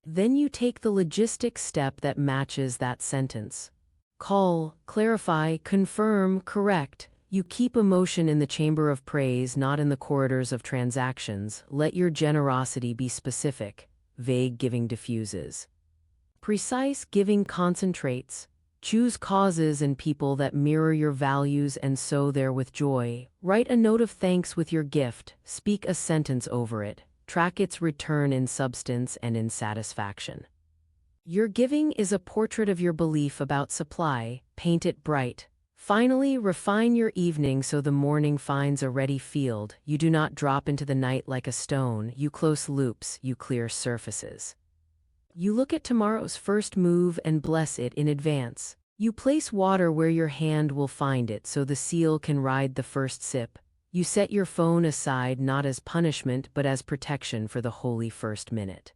Then you take the logistic step that matches that sentence. Call, clarify, confirm, correct. You keep emotion in the chamber of praise, not in the corridors of transactions. Let your generosity be specific. Vague giving diffuses. Precise giving concentrates. Choose causes and people that mirror your values and sow there with joy. Write a note of thanks with your gift. Speak a sentence over it. Track its return in substance and in satisfaction. Your giving is a portrait of your belief about supply. Paint it bright. Finally, refine your evening so the morning finds a ready field. You do not drop into the night like a stone. You close loops, you clear surfaces. You look at tomorrow's first move and bless it in advance. You place water where your hand will find it so the seal can ride the first sip. You set your phone aside not as punishment but as protection for the holy first minute.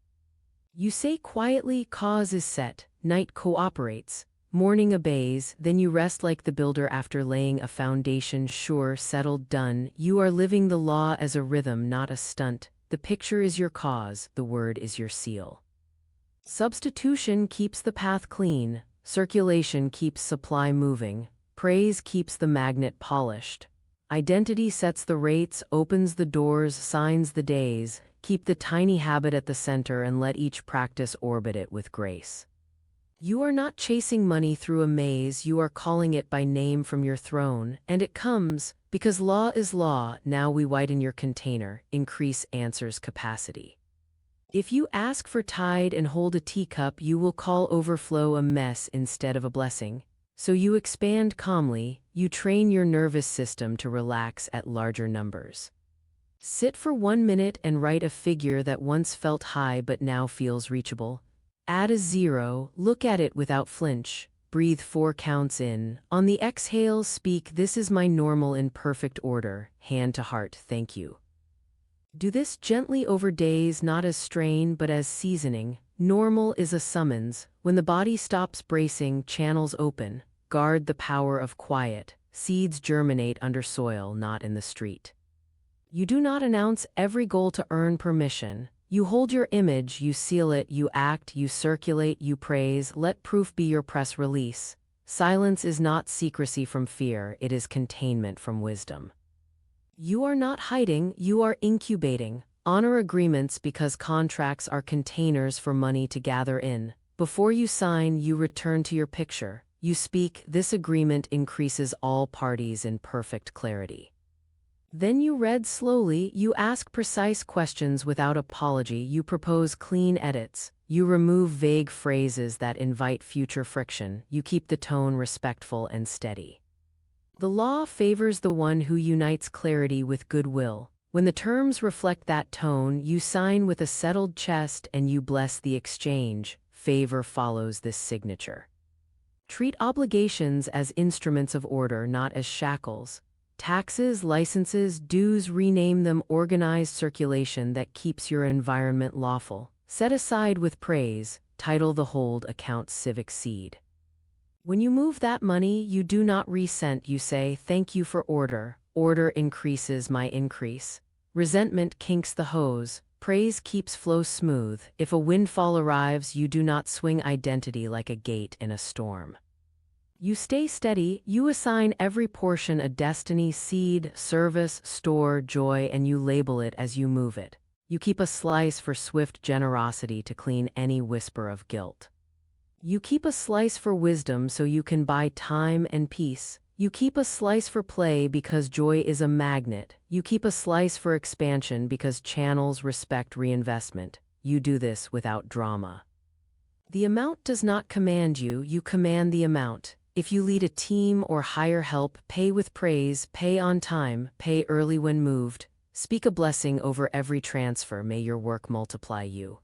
You say quietly, cause is set, night cooperates, morning obeys, then you rest like the builder after laying a foundation, sure, settled, done. You are living the law as a rhythm, not a stunt. The picture is your cause, the word is your seal. Substitution keeps the path clean, circulation keeps supply moving, praise keeps the magnet polished. Identity sets the rates, opens the doors, signs the days. Keep the tiny habit at the center and let each practice orbit it with grace. You are not chasing money through a maze, you are calling it by name from your throne, and it comes, because law is law. Now we widen your container, increase answers capacity. If you ask for tide and hold a teacup, you will call overflow a mess instead of a blessing. So you expand calmly, you train your nervous system to relax at larger numbers. Sit for 1 minute and write a figure that once felt high but now feels reachable. Add a zero, look at it without flinch. Breathe 4 counts in. On the exhale, speak, this is my normal in perfect order. Hand to heart, thank you. Do this gently over days, not as strain but as seasoning. Normal is a summons. When the body stops bracing, channels open. Guard the power of quiet. Seeds germinate under soil, not in the street. You do not announce every goal to earn permission. You hold your image, you seal it, you act, you circulate, you praise. Let proof be your press release. Silence is not secrecy from fear, it is containment from wisdom. You are not hiding, you are incubating. Honor agreements because contracts are containers for money to gather in. Before you sign, you return to your picture. You speak, this agreement increases all parties in perfect clarity. Then you read slowly, you ask precise questions without apology, you propose clean edits, you remove vague phrases that invite future friction, you keep the tone respectful and steady. The law favors the one who unites clarity with goodwill. When the terms reflect that tone, you sign with a settled chest and you bless the exchange. Favor follows this signature. Treat obligations as instruments of order, not as shackles. Taxes, licenses, dues, rename them. Organized circulation that keeps your environment lawful. Set aside with praise, title the hold account civic seed. When you move that money, you do not resent, you say, thank you for order. Order increases my increase. Resentment kinks the hose. Praise keeps flow smooth. If a windfall arrives, you do not swing identity like a gate in a storm. You stay steady, you assign every portion a destiny, seed, service, store, joy, and you label it as you move it. You keep a slice for swift generosity to clean any whisper of guilt. You keep a slice for wisdom so you can buy time and peace. You keep a slice for play because joy is a magnet. You keep a slice for expansion because channels respect reinvestment. You do this without drama. The amount does not command you, you command the amount. If you lead a team or hire help, pay with praise, pay on time, pay early when moved. Speak a blessing over every transfer, may your work multiply you.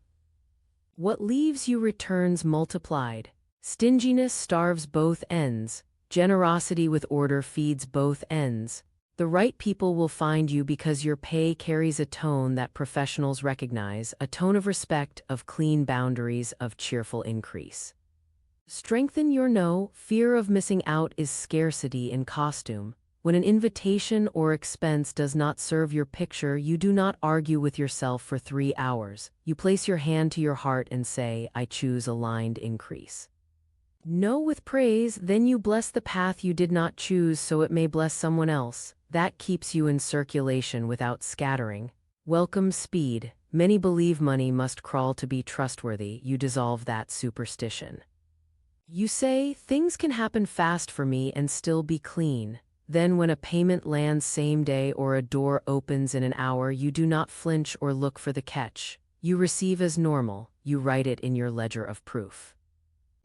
What leaves you returns multiplied. Stinginess starves both ends. Generosity with order feeds both ends. The right people will find you because your pay carries a tone that professionals recognize, a tone of respect, of clean boundaries, of cheerful increase. Strengthen your no. Fear of missing out is scarcity in costume. When an invitation or expense does not serve your picture, you do not argue with yourself for 3 hours. You place your hand to your heart and say, I choose aligned increase. No with praise, then you bless the path you did not choose so it may bless someone else. That keeps you in circulation without scattering. Welcome speed. Many believe money must crawl to be trustworthy. You dissolve that superstition. You say, things can happen fast for me and still be clean. Then when a payment lands same day or a door opens in an hour, you do not flinch or look for the catch. You receive as normal. You write it in your ledger of proof.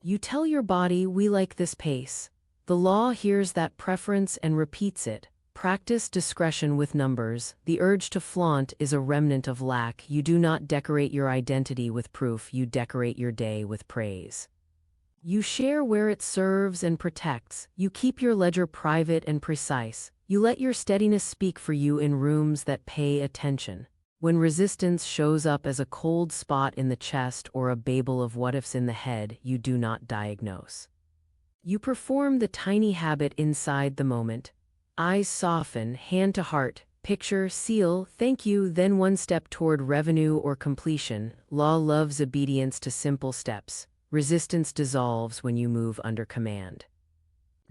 You tell your body, we like this pace. The law hears that preference and repeats it. Practice discretion with numbers. The urge to flaunt is a remnant of lack. You do not decorate your identity with proof. You decorate your day with praise. You share where it serves and protects. You keep your ledger private and precise. You let your steadiness speak for you in rooms that pay attention. When resistance shows up as a cold spot in the chest or a babel of what-ifs in the head, you do not diagnose. You perform the tiny habit inside the moment. Eyes soften, hand to heart, picture, seal, thank you, then one step toward revenue or completion. Law loves obedience to simple steps. Resistance dissolves when you move under command.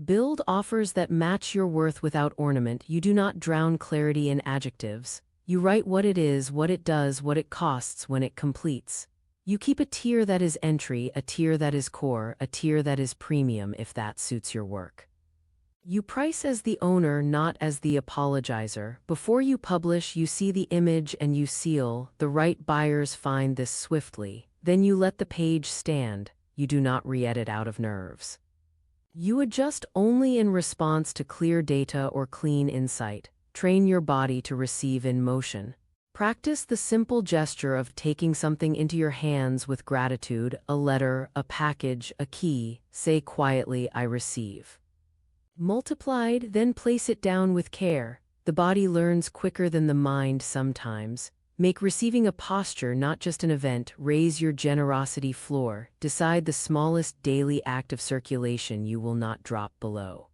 Build offers that match your worth without ornament. You do not drown clarity in adjectives. You write what it is, what it does, what it costs when it completes. You keep a tier that is entry, a tier that is core, a tier that is premium if that suits your work. You price as the owner, not as the apologizer. Before you publish, you see the image and you seal. The right buyers find this swiftly. Then you let the page stand. You do not re-edit out of nerves. You adjust only in response to clear data or clean insight. Train your body to receive in motion. Practice the simple gesture of taking something into your hands with gratitude, a letter, a package, a key. Say quietly, I receive. Multiplied, then place it down with care. The body learns quicker than the mind sometimes. Make receiving a posture, not just an event. Raise your generosity floor. Decide the smallest daily act of circulation you will not drop below.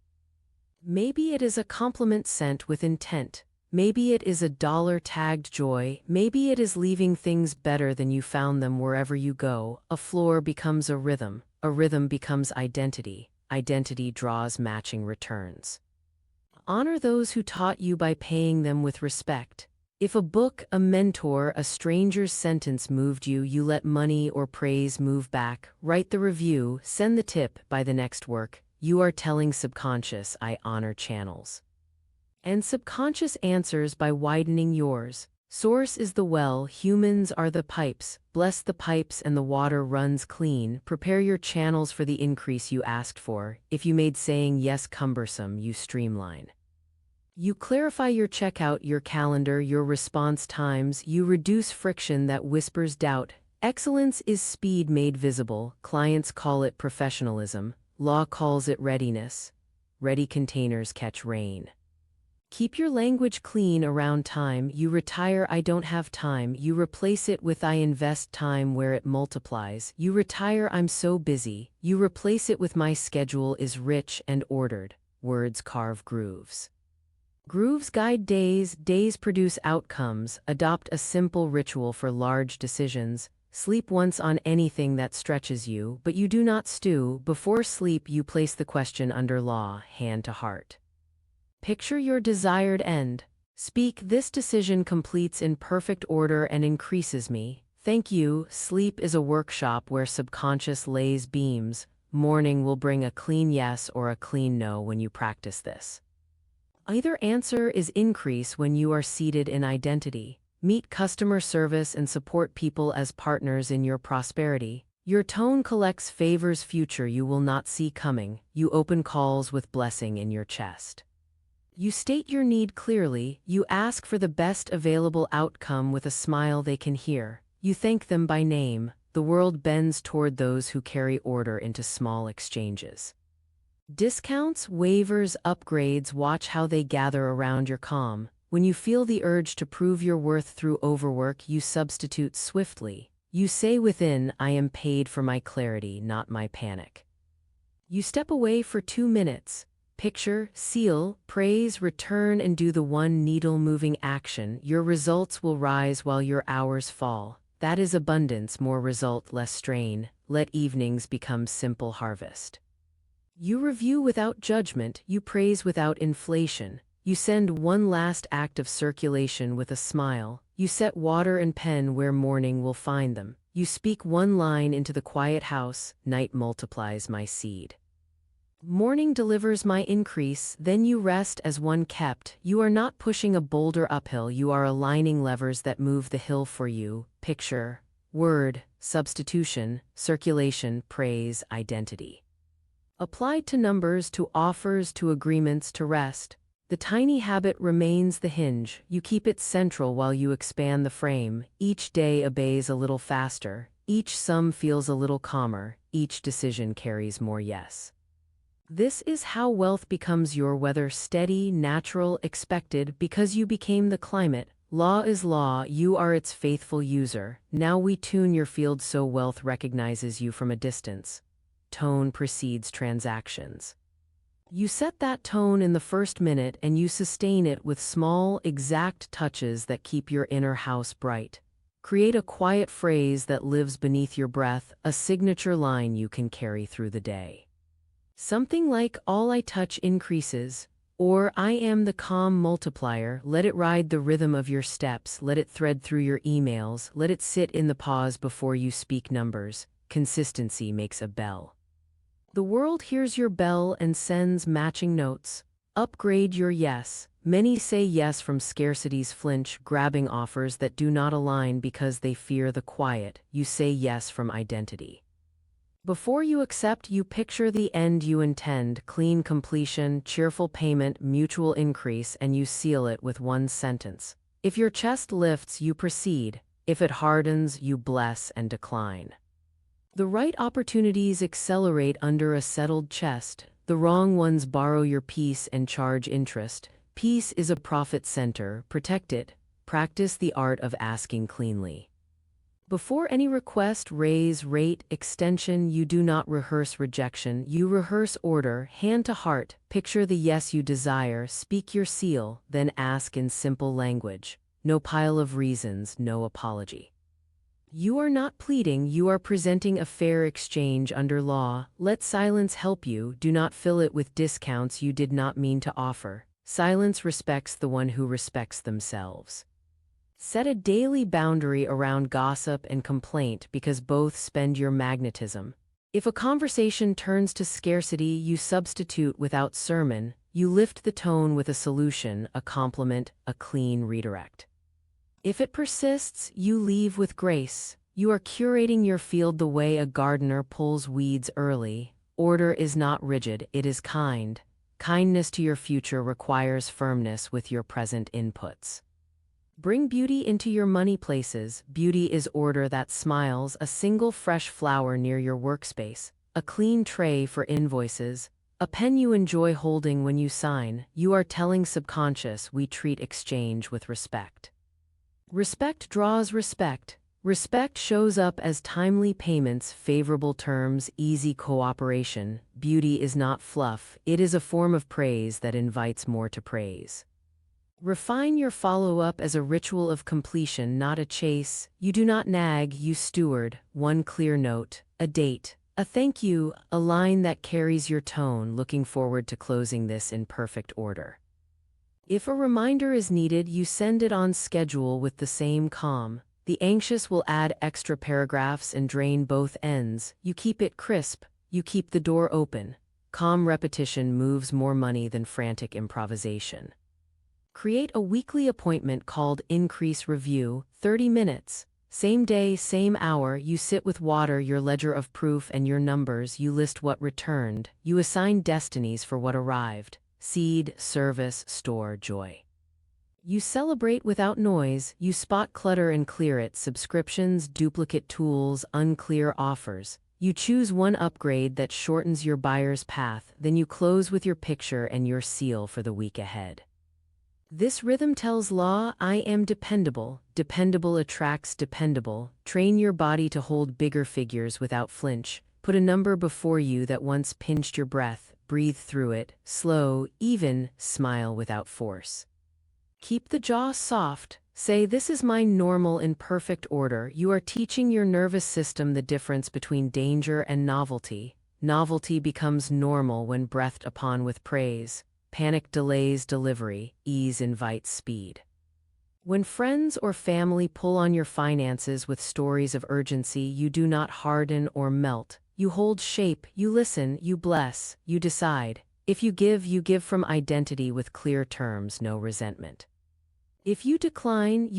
Maybe it is a compliment sent with intent. Maybe it is a dollar-tagged joy. Maybe it is leaving things better than you found them wherever you go. A floor becomes a rhythm becomes identity. Identity draws matching returns. Honor those who taught you by paying them with respect. If a book, a mentor, a stranger's sentence moved you, you let money or praise move back. Write the review, send the tip, by the next work. You are telling subconscious, I honor channels. And subconscious answers by widening yours. Source is the well, humans are the pipes. Bless the pipes and the water runs clean. Prepare your channels for the increase you asked for. If you made saying yes cumbersome, you streamline. You clarify your checkout, your calendar, your response times. You reduce friction that whispers doubt. Excellence is speed made visible. Clients call it professionalism. Law calls it readiness. Ready containers catch rain. Keep your language clean around time. You retire, I don't have time. You replace it with I invest time where it multiplies. You retire, I'm so busy. You replace it with my schedule is rich and ordered. Words carve grooves. Grooves guide days, days produce outcomes. Adopt a simple ritual for large decisions. Sleep once on anything that stretches you, but you do not stew. Before sleep, you place the question under law, hand to heart. Picture your desired end. Speak, this decision completes in perfect order and increases me. Thank you. Sleep is a workshop where subconscious lays beams. Morning will bring a clean yes or a clean no when you practice this. Either answer is increase when you are seated in identity. Meet customer service and support people as partners in your prosperity. Your tone collects favors future you will not see coming. You open calls with blessing in your chest. You state your need clearly. You ask for the best available outcome with a smile they can hear. You thank them by name. The world bends toward those who carry order into small exchanges. Discounts, waivers, upgrades, watch how they gather around your calm. When you feel the urge to prove your worth through overwork, you substitute swiftly. You say within, I am paid for my clarity, not my panic. You step away for 2 minutes. Picture, seal, praise, return, and do the one needle-moving action. Your results will rise while your hours fall. That is abundance, more result, less strain. Let evenings become simple harvest. You review without judgment, you praise without inflation. You send one last act of circulation with a smile. You set water and pen where morning will find them. You speak one line into the quiet house, night multiplies my seed. Morning delivers my increase, then you rest as one kept. You are not pushing a boulder uphill, you are aligning levers that move the hill for you. Picture, word, substitution, circulation, praise, identity. Applied to numbers, to offers, to agreements, to rest. The tiny habit remains the hinge. You keep it central while you expand the frame. Each day obeys a little faster. Each sum feels a little calmer. Each decision carries more yes. This is how wealth becomes your weather, steady, natural, expected, because you became the climate. Law is law, you are its faithful user. Now we tune your field so wealth recognizes you from a distance. Tone precedes transactions. You set that tone in the first minute and you sustain it with small, exact touches that keep your inner house bright. Create a quiet phrase that lives beneath your breath, a signature line you can carry through the day. Something like, all I touch increases, or I am the calm multiplier. Let it ride the rhythm of your steps, let it thread through your emails, let it sit in the pause before you speak numbers. Consistency makes a bell. The world hears your bell and sends matching notes. Upgrade your yes. Many say yes from scarcity's flinch, grabbing offers that do not align because they fear the quiet. You say yes from identity. Before you accept, you picture the end you intend, clean completion, cheerful payment, mutual increase, and you seal it with one sentence. If your chest lifts, you proceed. If it hardens, you bless and decline. The right opportunities accelerate under a settled chest. The wrong ones borrow your peace and charge interest. Peace is a profit center. Protect it. Practice the art of asking cleanly. Before any request, raise, rate, extension, you do not rehearse rejection, you rehearse order, hand to heart. Picture the yes you desire, speak your seal, then ask in simple language. No pile of reasons, no apology. You are not pleading, you are presenting a fair exchange under law. Let silence help you, do not fill it with discounts you did not mean to offer. Silence respects the one who respects themselves. Set a daily boundary around gossip and complaint because both spend your magnetism. If a conversation turns to scarcity, you substitute without sermon. You lift the tone with a solution, a compliment, a clean redirect. If it persists, you leave with grace. You are curating your field the way a gardener pulls weeds early. Order is not rigid, it is kind. Kindness to your future requires firmness with your present inputs. Bring beauty into your money places. Beauty is order that smiles, a single fresh flower near your workspace, a clean tray for invoices, a pen you enjoy holding when you sign. You are telling subconscious we treat exchange with respect. Respect draws respect. Respect shows up as timely payments, favorable terms, easy cooperation. Beauty is not fluff, it is a form of praise that invites more to praise. Refine your follow-up as a ritual of completion, not a chase. You do not nag, you steward. One clear note, a date, a thank you, a line that carries your tone. Looking forward to closing this in perfect order. If a reminder is needed, you send it on schedule with the same calm. The anxious will add extra paragraphs and drain both ends. You keep it crisp, you keep the door open. Calm repetition moves more money than frantic improvisation. Create a weekly appointment called Increase Review, 30 minutes. Same day, same hour, you sit with water, your ledger of proof and your numbers, you list what returned, you assign destinies for what arrived, seed, service, store, joy. You celebrate without noise, you spot clutter and clear it, subscriptions, duplicate tools, unclear offers. You choose one upgrade that shortens your buyer's path, then you close with your picture and your seal for the week ahead. This rhythm tells law, I am dependable. Dependable attracts dependable. Train your body to hold bigger figures without flinch. Put a number before you that once pinched your breath. Breathe through it, slow, even, smile without force. Keep the jaw soft. Say, this is my normal in perfect order. You are teaching your nervous system the difference between danger and novelty. Novelty becomes normal when breathed upon with praise. Panic delays delivery, ease invites speed. When friends or family pull on your finances with stories of urgency, you do not harden or melt. You hold shape, you listen, you bless, you decide. If you give from identity with clear terms, no resentment. If you decline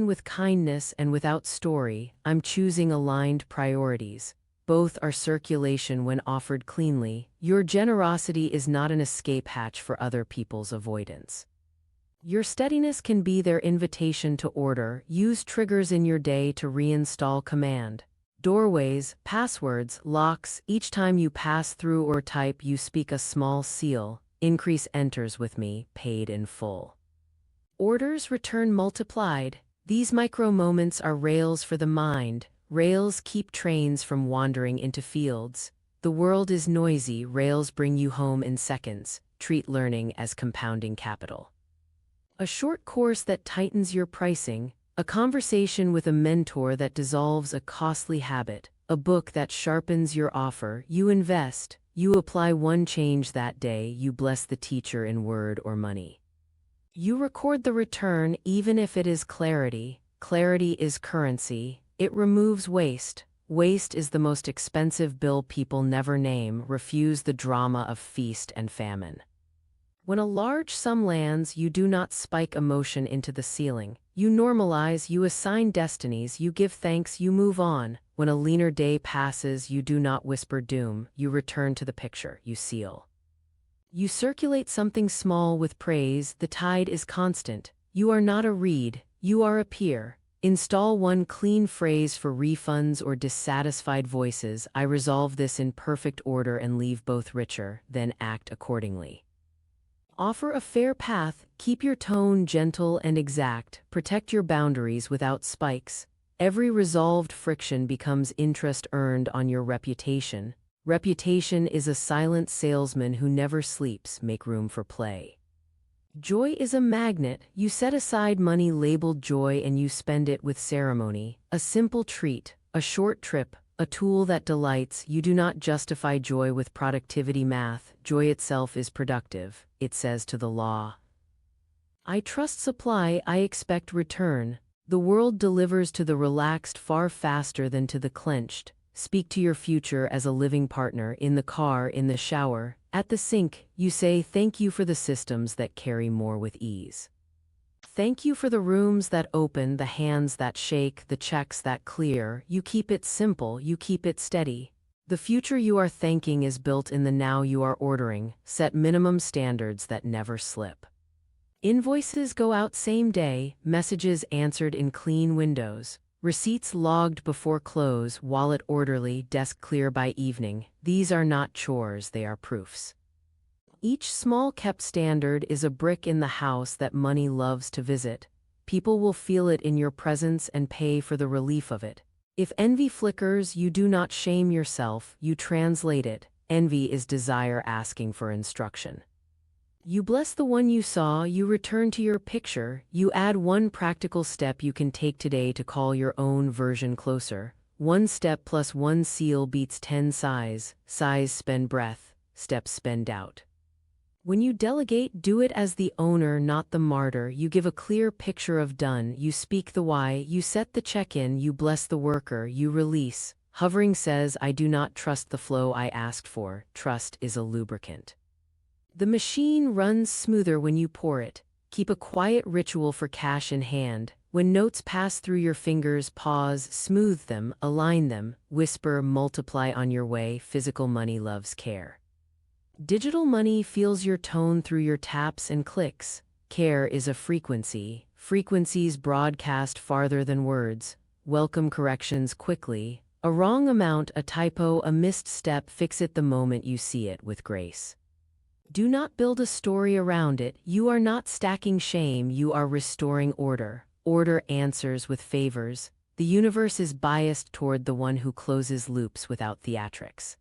with kindness and without story. I'm choosing aligned priorities. Both are circulation when offered cleanly. Your generosity is not an escape hatch for other people's avoidance. Your steadiness can be their invitation to order. Use triggers in your day to reinstall command. Doorways, passwords, locks. Each time you pass through or type, you speak a small seal. Increase enters with me, paid in full. Orders return multiplied. These micro moments are rails for the mind. Rails keep trains from wandering into fields. The world is noisy, rails bring you home in seconds. Treat learning as compounding capital. A short course that tightens your pricing, a conversation with a mentor that dissolves a costly habit, a book that sharpens your offer. You invest, you apply one change that day, you bless the teacher in word or money. You record the return even if it is clarity. Clarity is currency. It removes waste. Waste is the most expensive bill people never name. Refuse the drama of feast and famine. When a large sum lands, you do not spike emotion into the ceiling. You normalize, you assign destinies, you give thanks, you move on. When a leaner day passes, you do not whisper doom. You return to the picture, you seal. You circulate something small with praise. The tide is constant. You are not a reed, you are a peer. Install one clean phrase for refunds or dissatisfied voices. I resolve this in perfect order and leave both richer, then act accordingly. Offer a fair path, keep your tone gentle and exact, protect your boundaries without spikes. Every resolved friction becomes interest earned on your reputation. Reputation is a silent salesman who never sleeps. Make room for play. Joy is a magnet. You set aside money labeled joy and you spend it with ceremony. A simple treat, a short trip, a tool that delights. You do not justify joy with productivity math. Joy itself is productive. It says to the law, I trust supply, I expect return. The world delivers to the relaxed far faster than to the clenched. Speak to your future as a living partner, in the car, in the shower. At the sink, you say thank you for the systems that carry more with ease. Thank you for the rooms that open, the hands that shake, the checks that clear. You keep it simple, you keep it steady. The future you are thanking is built in the now you are ordering. Set minimum standards that never slip. Invoices go out same day, messages answered in clean windows. Receipts logged before close, wallet orderly, desk clear by evening. These are not chores, they are proofs. Each small kept standard is a brick in the house that money loves to visit. People will feel it in your presence and pay for the relief of it. If envy flickers, you do not shame yourself, you translate it. Envy is desire asking for instruction. You bless the one you saw, you return to your picture, you add one practical step you can take today to call your own version closer. One step plus one seal beats 10 sighs. Sighs spend breath, steps spend doubt. When you delegate, do it as the owner, not the martyr. You give a clear picture of done, you speak the why, you set the check-in, you bless the worker, you release. Hovering says, I do not trust the flow I asked for. Trust is a lubricant. The machine runs smoother when you pour it. Keep a quiet ritual for cash in hand. When notes pass through your fingers, pause, smooth them, align them, whisper, multiply on your way. Physical money loves care. Digital money feels your tone through your taps and clicks. Care is a frequency. Frequencies broadcast farther than words. Welcome corrections quickly. A wrong amount, a typo, a missed step, fix it the moment you see it with grace. Do not build a story around it. You are not stacking shame, you are restoring order. Order answers with favors. The universe is biased toward the one who closes loops without theatrics.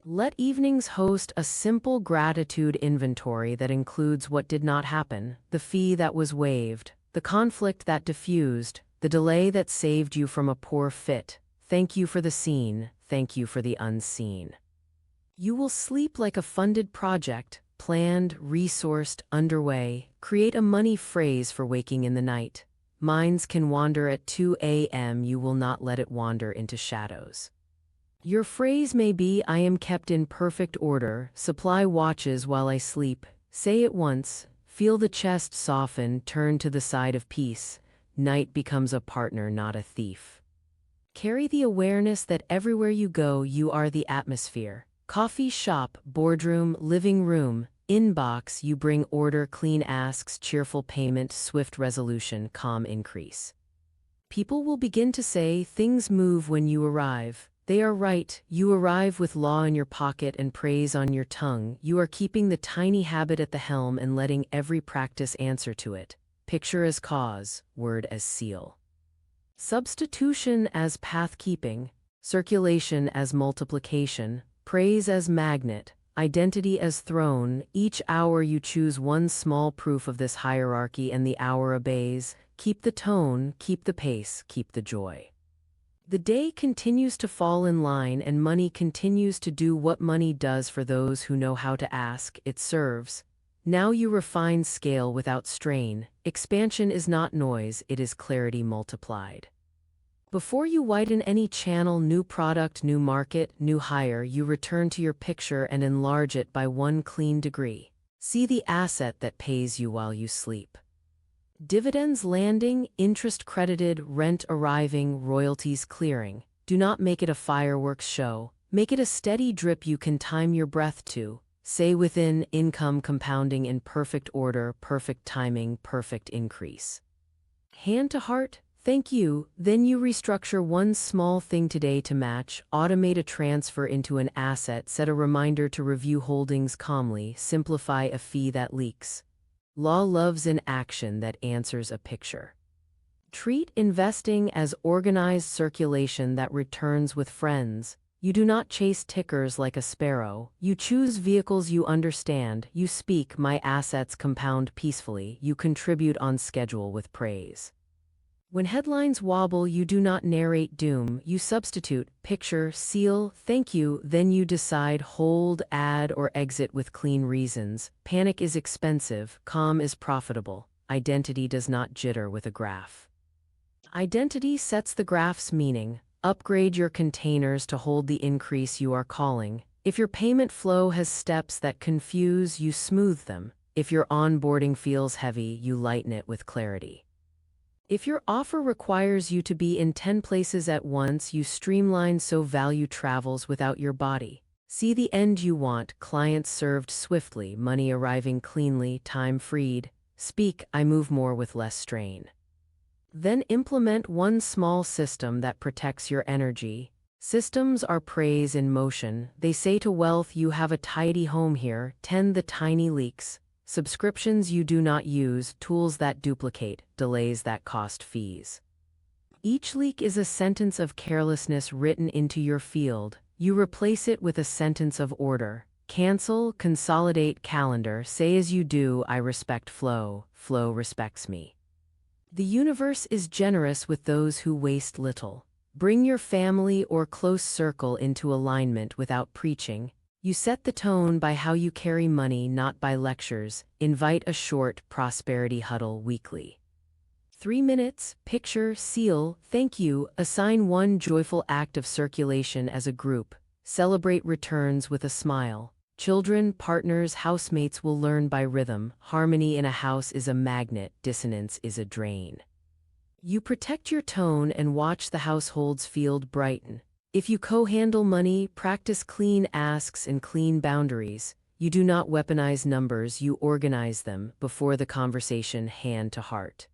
Let evenings host a simple gratitude inventory that includes what did not happen, the fee that was waived, the conflict that diffused, the delay that saved you from a poor fit. Thank you for the seen, thank you for the unseen. You will sleep like a funded project, planned, resourced, underway. Create a money phrase for waking in the night. Minds can wander at 2 a.m. You will not let it wander into shadows. Your phrase may be, I am kept in perfect order, supply watches while I sleep. Say it once, feel the chest soften, turn to the side of peace. Night becomes a partner, not a thief. Carry the awareness that everywhere you go, you are the atmosphere. Coffee shop, boardroom, living room, inbox, you bring order, clean asks, cheerful payment, swift resolution, calm increase. People will begin to say, things move when you arrive. They are right, you arrive with law in your pocket and praise on your tongue. You are keeping the tiny habit at the helm and letting every practice answer to it. Picture as cause, word as seal. Substitution as path-keeping, circulation as multiplication, praise as magnet, identity as throne. Each hour you choose one small proof of this hierarchy and the hour obeys. Keep the tone, keep the pace, keep the joy. The day continues to fall in line and money continues to do what money does for those who know how to ask. It serves. Now you refine scale without strain. Expansion is not noise, it is clarity multiplied. Before you widen any channel, new product, new market, new hire, you return to your picture and enlarge it by one clean degree. See the asset that pays you while you sleep. Dividends landing, interest credited, rent arriving, royalties clearing. Do not make it a fireworks show. Make it a steady drip you can time your breath to. Say within, income compounding in perfect order, perfect timing, perfect increase. Hand to heart, thank you. Then you restructure one small thing today to match, automate a transfer into an asset, set a reminder to review holdings calmly, simplify a fee that leaks. Law loves an action that answers a picture. Treat investing as organized circulation that returns with friends. You do not chase tickers like a sparrow. You choose vehicles you understand. You speak, my assets compound peacefully. You contribute on schedule with praise. When headlines wobble, you do not narrate doom. You substitute, picture, seal, thank you, then you decide, hold, add, or exit with clean reasons. Panic is expensive, calm is profitable. Identity does not jitter with a graph. Identity sets the graph's meaning. Upgrade your containers to hold the increase you are calling. If your payment flow has steps that confuse, you smooth them. If your onboarding feels heavy, you lighten it with clarity. If your offer requires you to be in 10 places at once, you streamline so value travels without your body. See the end you want, clients served swiftly, money arriving cleanly, time freed. Speak, I move more with less strain. Then implement one small system that protects your energy. Systems are praise in motion. They say to wealth, you have a tidy home here. Tend the tiny leaks. Subscriptions you do not use, tools that duplicate, delays that cost fees. Each leak is a sentence of carelessness written into your field. You replace it with a sentence of order. Cancel, consolidate calendar, say as you do, I respect flow, flow respects me. The universe is generous with those who waste little. Bring your family or close circle into alignment without preaching. You set the tone by how you carry money, not by lectures. Invite a short prosperity huddle weekly. 3 minutes, picture, seal, thank you, assign one joyful act of circulation as a group. Celebrate returns with a smile. Children, partners, housemates will learn by rhythm. Harmony in a house is a magnet, dissonance is a drain. You protect your tone and watch the household's field brighten. If you co-handle money, practice clean asks and clean boundaries. You do not weaponize numbers, you organize them before the conversation, hand to heart.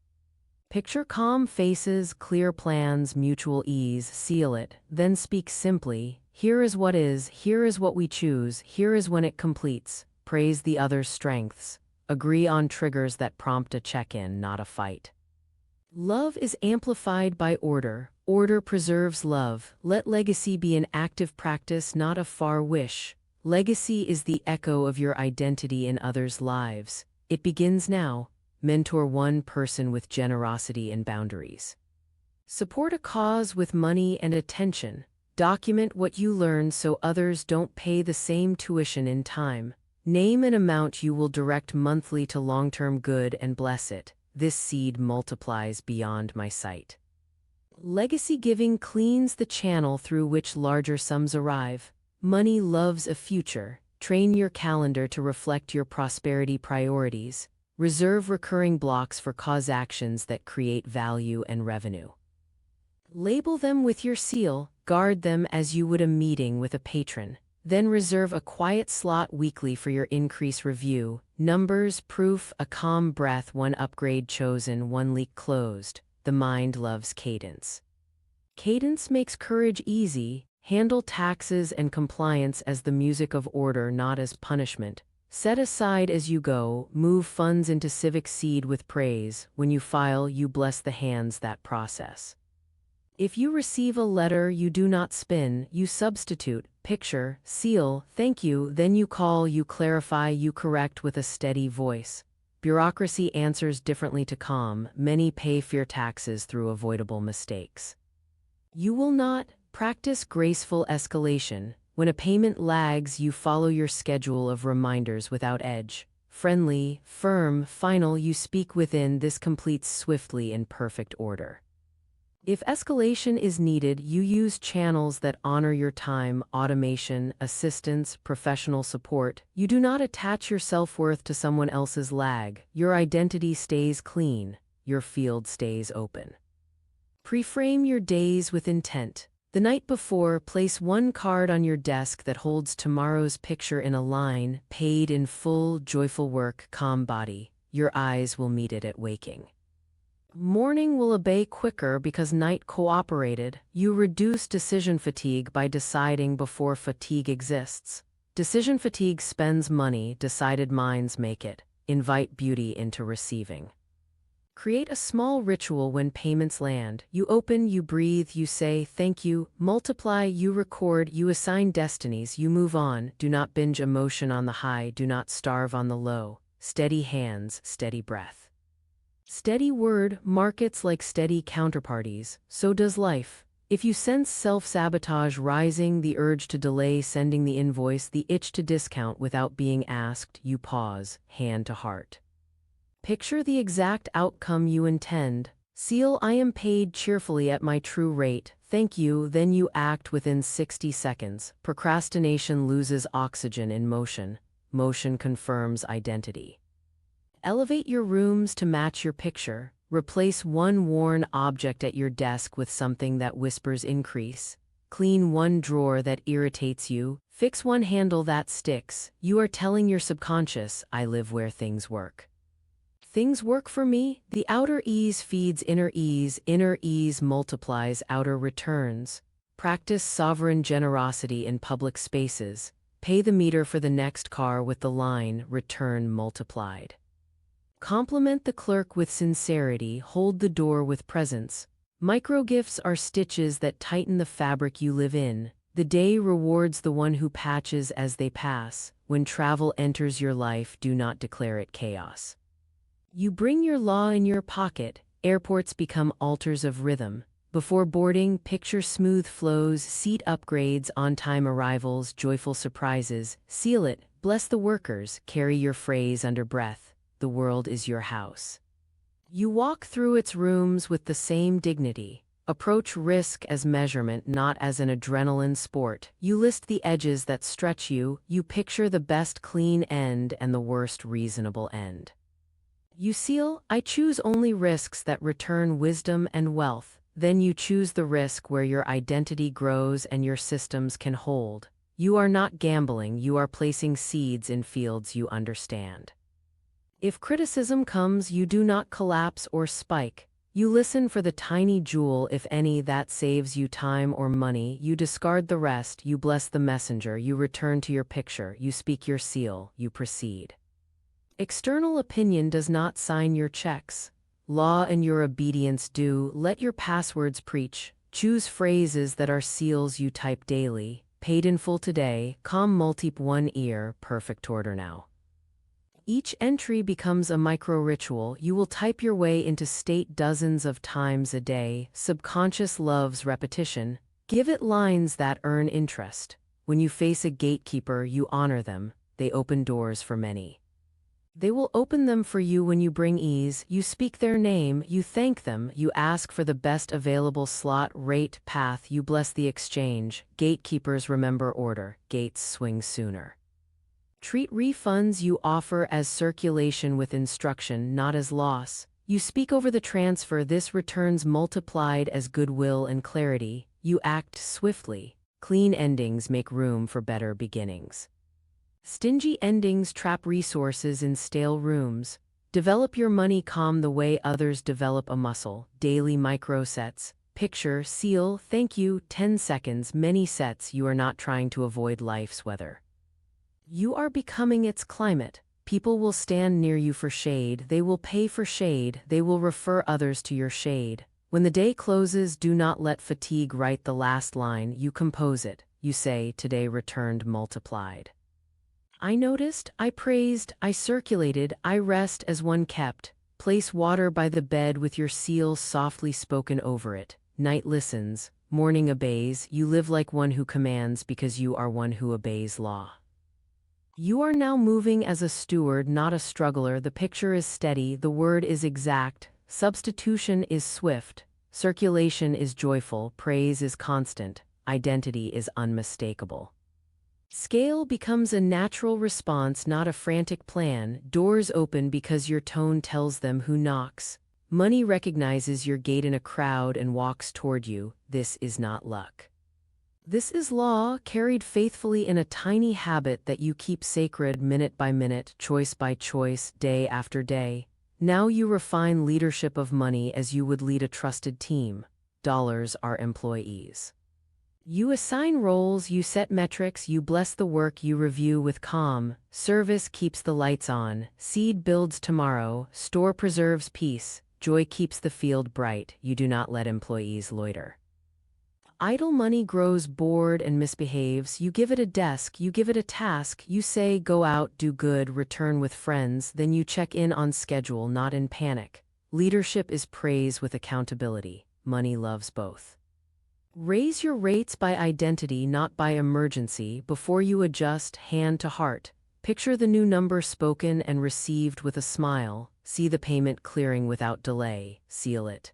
Picture calm faces, clear plans, mutual ease, seal it, then speak simply. Here is what is, here is what we choose, here is when it completes. Praise the other's strengths. Agree on triggers that prompt a check-in, not a fight. Love is amplified by order. Order preserves love. Let legacy be an active practice, not a far wish. Legacy is the echo of your identity in others' lives. It begins now. Mentor one person with generosity and boundaries. Support a cause with money and attention. Document what you learn so others don't pay the same tuition in time. Name an amount you will direct monthly to long-term good and bless it. This seed multiplies beyond my sight. Legacy giving cleans the channel through which larger sums arrive. Money loves a future. Train your calendar to reflect your prosperity priorities. Reserve recurring blocks for cause actions that create value and revenue. Label them with your seal, guard them as you would a meeting with a patron. Then reserve a quiet slot weekly for your increase review. Numbers, proof, a calm breath, one upgrade chosen, one leak closed. The mind loves cadence. Cadence makes courage easy. Handle taxes and compliance as the music of order, not as punishment. Set aside as you go, move funds into civic seed with praise. When you file, you bless the hands that process. If you receive a letter you do not spin, you substitute, picture, seal, thank you, then you call, you clarify, you correct with a steady voice. Bureaucracy answers differently to calm. Many pay fear taxes through avoidable mistakes. You will not practice graceful escalation. When a payment lags, you follow your schedule of reminders without edge. Friendly, firm, final, you speak within. This completes swiftly in perfect order. If escalation is needed, you use channels that honor your time, automation, assistance, professional support. You do not attach your self-worth to someone else's lag. Your identity stays clean. Your field stays open. Preframe your days with intent. The night before, place one card on your desk that holds tomorrow's picture in a line, paid in full, joyful work, calm body. Your eyes will meet it at waking. Morning will obey quicker because night cooperated. You reduce decision fatigue by deciding before fatigue exists. Decision fatigue spends money, decided minds make it. Invite beauty into receiving. Create a small ritual when payments land. You open, you breathe, you say thank you, multiply, you record, you assign destinies, you move on. Do not binge emotion on the high, do not starve on the low. Steady hands, steady breath. Steady word, markets like steady counterparties, so does life. If you sense self-sabotage rising, the urge to delay sending the invoice, the itch to discount without being asked, you pause, hand to heart. Picture the exact outcome you intend. Seal, I am paid cheerfully at my true rate. Thank you, then you act within 60 seconds. Procrastination loses oxygen in motion. Motion confirms identity. Elevate your rooms to match your picture. Replace one worn object at your desk with something that whispers increase. Clean one drawer that irritates you. Fix one handle that sticks. You are telling your subconscious, I live where things work. Things work for me. The outer ease feeds inner ease multiplies outer returns. Practice sovereign generosity in public spaces. Pay the meter for the next car with the line, return multiplied. Compliment the clerk with sincerity, hold the door with presence. Microgifts are stitches that tighten the fabric you live in. The day rewards the one who patches as they pass. When travel enters your life, do not declare it chaos. You bring your law in your pocket. Airports become altars of rhythm. Before boarding, picture smooth flows, seat upgrades, on-time arrivals, joyful surprises. Seal it. Bless the workers. Carry your phrase under breath. The world is your house. You walk through its rooms with the same dignity. Approach risk as measurement, not as an adrenaline sport. You list the edges that stretch you. You picture the best clean end and the worst reasonable end. You seal, I choose only risks that return wisdom and wealth. Then you choose the risk where your identity grows and your systems can hold. You are not gambling, you are placing seeds in fields you understand. If criticism comes, you do not collapse or spike. You listen for the tiny jewel, if any, that saves you time or money. You discard the rest, you bless the messenger, you return to your picture, you speak your seal, you proceed. External opinion does not sign your checks. Law and your obedience do. Let your passwords preach. Choose phrases that are seals you type daily. Paid in full today, calm multip one ear, perfect order now. Each entry becomes a micro-ritual. You will type your way into state dozens of times a day. Subconscious loves repetition. Give it lines that earn interest. When you face a gatekeeper, you honor them. They open doors for many. They will open them for you when you bring ease. You speak their name, you thank them, you ask for the best available slot, rate, path, you bless the exchange. Gatekeepers remember order, gates swing sooner. Treat refunds you offer as circulation with instruction, not as loss. You speak over the transfer, this returns multiplied as goodwill and clarity. You act swiftly. Clean endings make room for better beginnings. Stingy endings trap resources in stale rooms. Develop your money calm the way others develop a muscle. Daily micro-sets. Picture, seal, thank you, 10 seconds, many sets. You are not trying to avoid life's weather. You are becoming its climate. People will stand near you for shade. They will pay for shade. They will refer others to your shade. When the day closes, do not let fatigue write the last line. You compose it. You say, today returned multiplied. I noticed, I praised, I circulated, I rest as one kept. Place water by the bed with your seal softly spoken over it. Night listens, morning obeys. You live like one who commands because you are one who obeys law. You are now moving as a steward, not a struggler. The picture is steady, the word is exact, substitution is swift, circulation is joyful, praise is constant, identity is unmistakable. Scale becomes a natural response, not a frantic plan. Doors open because your tone tells them who knocks. Money recognizes your gait in a crowd and walks toward you. This is not luck. This is law, carried faithfully in a tiny habit that you keep sacred minute by minute, choice by choice, day after day. Now you refine leadership of money as you would lead a trusted team. Dollars are employees. You assign roles, you set metrics, you bless the work, you review with calm. Service keeps the lights on, seed builds tomorrow, store preserves peace, joy keeps the field bright. You do not let employees loiter. Idle money grows bored and misbehaves. You give it a desk, you give it a task, you say go out, do good, return with friends, then you check in on schedule, not in panic. Leadership is praise with accountability. Money loves both. Raise your rates by identity, not by emergency. Before you adjust, hand to heart. Picture the new number spoken and received with a smile. See the payment clearing without delay. Seal it.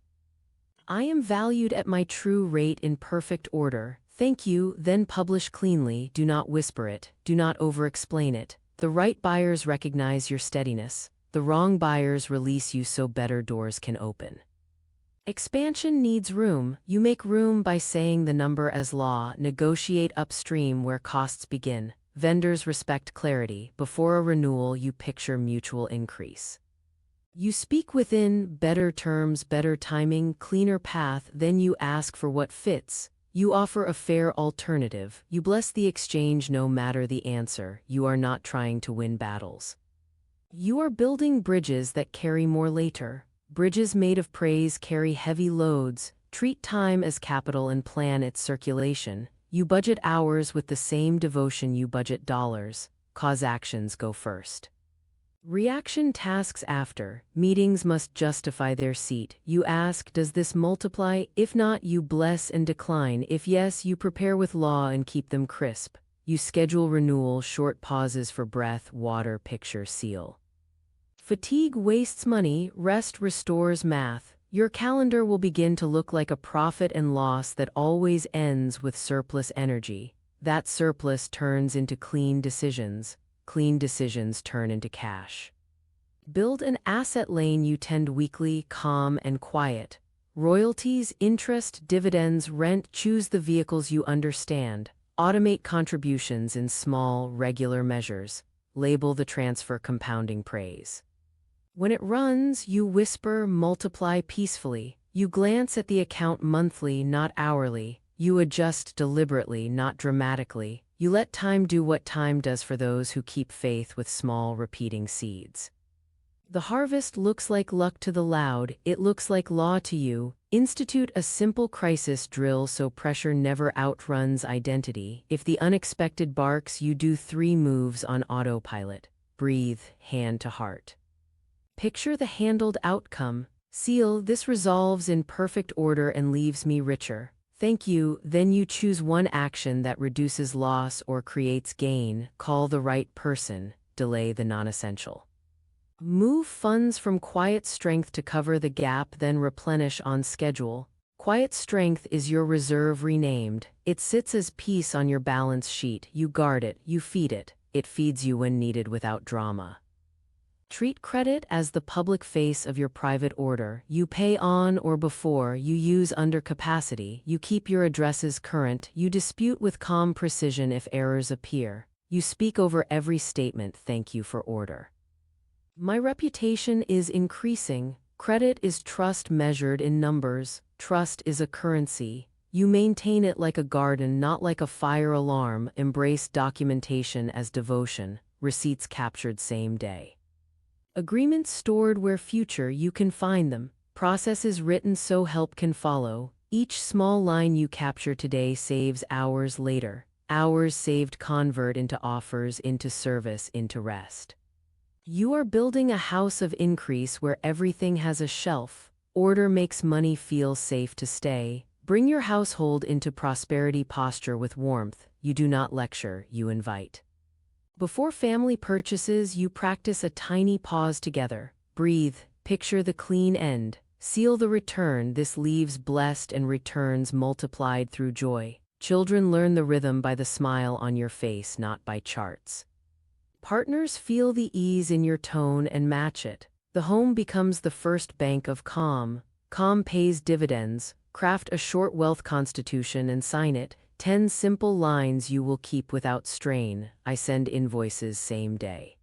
I am valued at my true rate in perfect order. Thank you, then publish cleanly. Do not whisper it. Do not over-explain it. The right buyers recognize your steadiness. The wrong buyers release you so better doors can open. Expansion needs room. You make room by saying the number as law. Negotiate upstream where costs begin. Vendors respect clarity. Before a renewal, you picture mutual increase. You speak within better terms, better timing, cleaner path, then you ask for what fits. You offer a fair alternative. You bless the exchange no matter the answer. You are not trying to win battles. You are building bridges that carry more later. Bridges made of praise carry heavy loads. Treat time as capital and plan its circulation. You budget hours with the same devotion you budget dollars. cause actions go first. Reaction tasks after. Meetings must justify their seat. You ask, does this multiply? If not, you bless and decline. If yes, you prepare with law and keep them crisp. You schedule renewal, short pauses for breath, water, picture, seal. Fatigue wastes money, rest restores math. Your calendar will begin to look like a profit and loss that always ends with surplus energy. That surplus turns into clean decisions. Clean decisions turn into cash. Build an asset lane you tend weekly, calm and quiet. Royalties, interest, dividends, rent. Choose the vehicles you understand. Automate contributions in small, regular measures. Label the transfer compounding praise. When it runs, you whisper, multiply peacefully. You glance at the account monthly, not hourly. You adjust deliberately, not dramatically. You let time do what time does for those who keep faith with small, repeating seeds. The harvest looks like luck to the loud, it looks like law to you. Institute a simple crisis drill so pressure never outruns identity. If the unexpected barks, you do 3 moves on autopilot. Breathe, hand to heart. Picture the handled outcome. Seal, this resolves in perfect order and leaves me richer. Thank you. Then you choose one action that reduces loss or creates gain. Call the right person. Delay the non-essential. Move funds from quiet strength to cover the gap, then replenish on schedule. Quiet strength is your reserve renamed. It sits as peace on your balance sheet. You guard it, you feed it. It feeds you when needed without drama. Treat credit as the public face of your private order. You pay on or before, you use under capacity, you keep your addresses current, you dispute with calm precision if errors appear. You speak over every statement, thank you for order. My reputation is increasing. Credit is trust measured in numbers. Trust is a currency. You maintain it like a garden, not like a fire alarm. Embrace documentation as devotion. Receipts captured same day. Agreements stored where future you can find them. Processes written so help can follow. Each small line you capture today saves hours later. Hours saved convert into offers, into service, into rest. You are building a house of increase where everything has a shelf. Order makes money feel safe to stay. Bring your household into prosperity posture with warmth. You do not lecture, you invite. Before family purchases, you practice a tiny pause together. Breathe, picture the clean end. Seal the return. This leaves blessed and returns multiplied through joy. Children learn the rhythm by the smile on your face, not by charts. Partners feel the ease in your tone and match it. The home becomes the first bank of calm. Calm pays dividends. Craft a short wealth constitution and sign it. 10 simple lines you will keep without strain. I send invoices same day.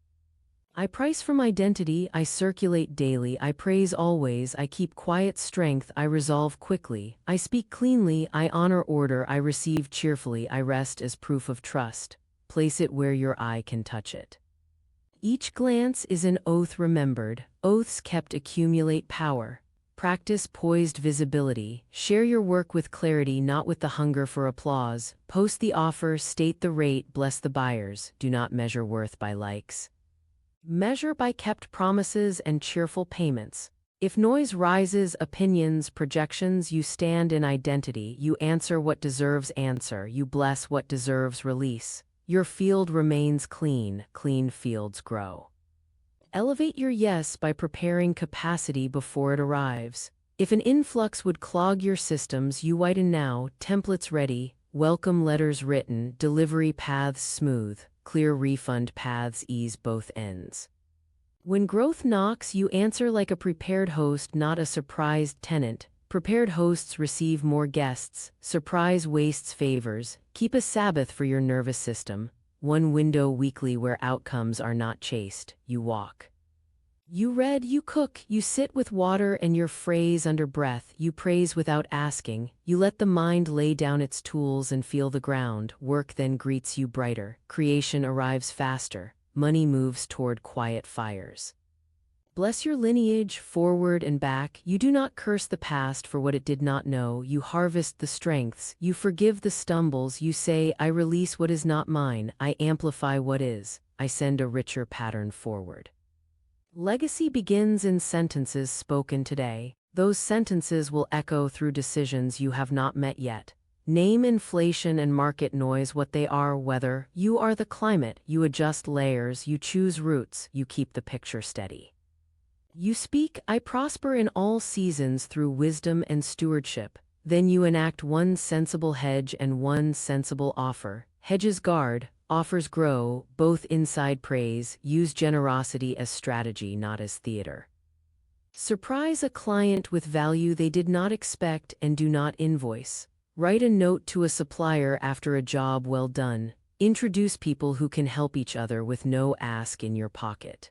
I price from identity, I circulate daily, I praise always, I keep quiet strength, I resolve quickly, I speak cleanly, I honor order, I receive cheerfully, I rest as proof of trust. Place it where your eye can touch it. Each glance is an oath remembered. Oaths kept accumulate power. Practice poised visibility. Share your work with clarity, not with the hunger for applause. Post the offer, state the rate, bless the buyers. Do not measure worth by likes. Measure by kept promises and cheerful payments. If noise rises, opinions, projections, you stand in identity. You answer what deserves answer. You bless what deserves release. Your field remains clean. Clean fields grow. Elevate your yes by preparing capacity before it arrives. If an influx would clog your systems, you whiten now, templates ready, welcome letters written, delivery paths smooth, clear refund paths ease both ends. When growth knocks, you answer like a prepared host, not a surprised tenant. Prepared hosts receive more guests, surprise wastes favors. Keep a Sabbath for your nervous system. One window weekly where outcomes are not chased, you walk. You read, you cook, you sit with water and your phrase under breath, you praise without asking, you let the mind lay down its tools and feel the ground, work then greets you brighter, creation arrives faster, money moves toward quiet fires. Bless your lineage, forward and back. You do not curse the past for what it did not know. You harvest the strengths. You forgive the stumbles. You say, I release what is not mine. I amplify what is. I send a richer pattern forward. Legacy begins in sentences spoken today. Those sentences will echo through decisions you have not met yet. Name inflation and market noise what they are. Whether you are the climate, you adjust layers, you choose routes, you keep the picture steady. You speak, I prosper in all seasons through wisdom and stewardship. Then you enact one sensible hedge and one sensible offer. Hedges guard, offers grow, both inside praise. Use generosity as strategy, not as theater. Surprise a client with value they did not expect and do not invoice. Write a note to a supplier after a job well done. Introduce people who can help each other with no ask in your pocket.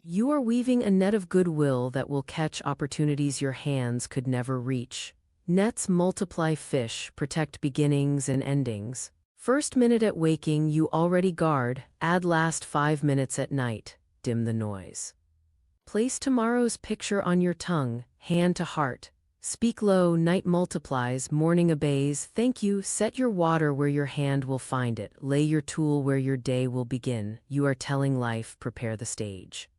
You are weaving a net of goodwill that will catch opportunities your hands could never reach. Nets multiply fish, protect beginnings and endings. First minute at waking you already guard, add last 5 minutes at night, dim the noise. Place tomorrow's picture on your tongue, hand to heart. Speak low, night multiplies, morning obeys. Thank you, set your water where your hand will find it. Lay your tool where your day will begin. You are telling life, prepare the stage.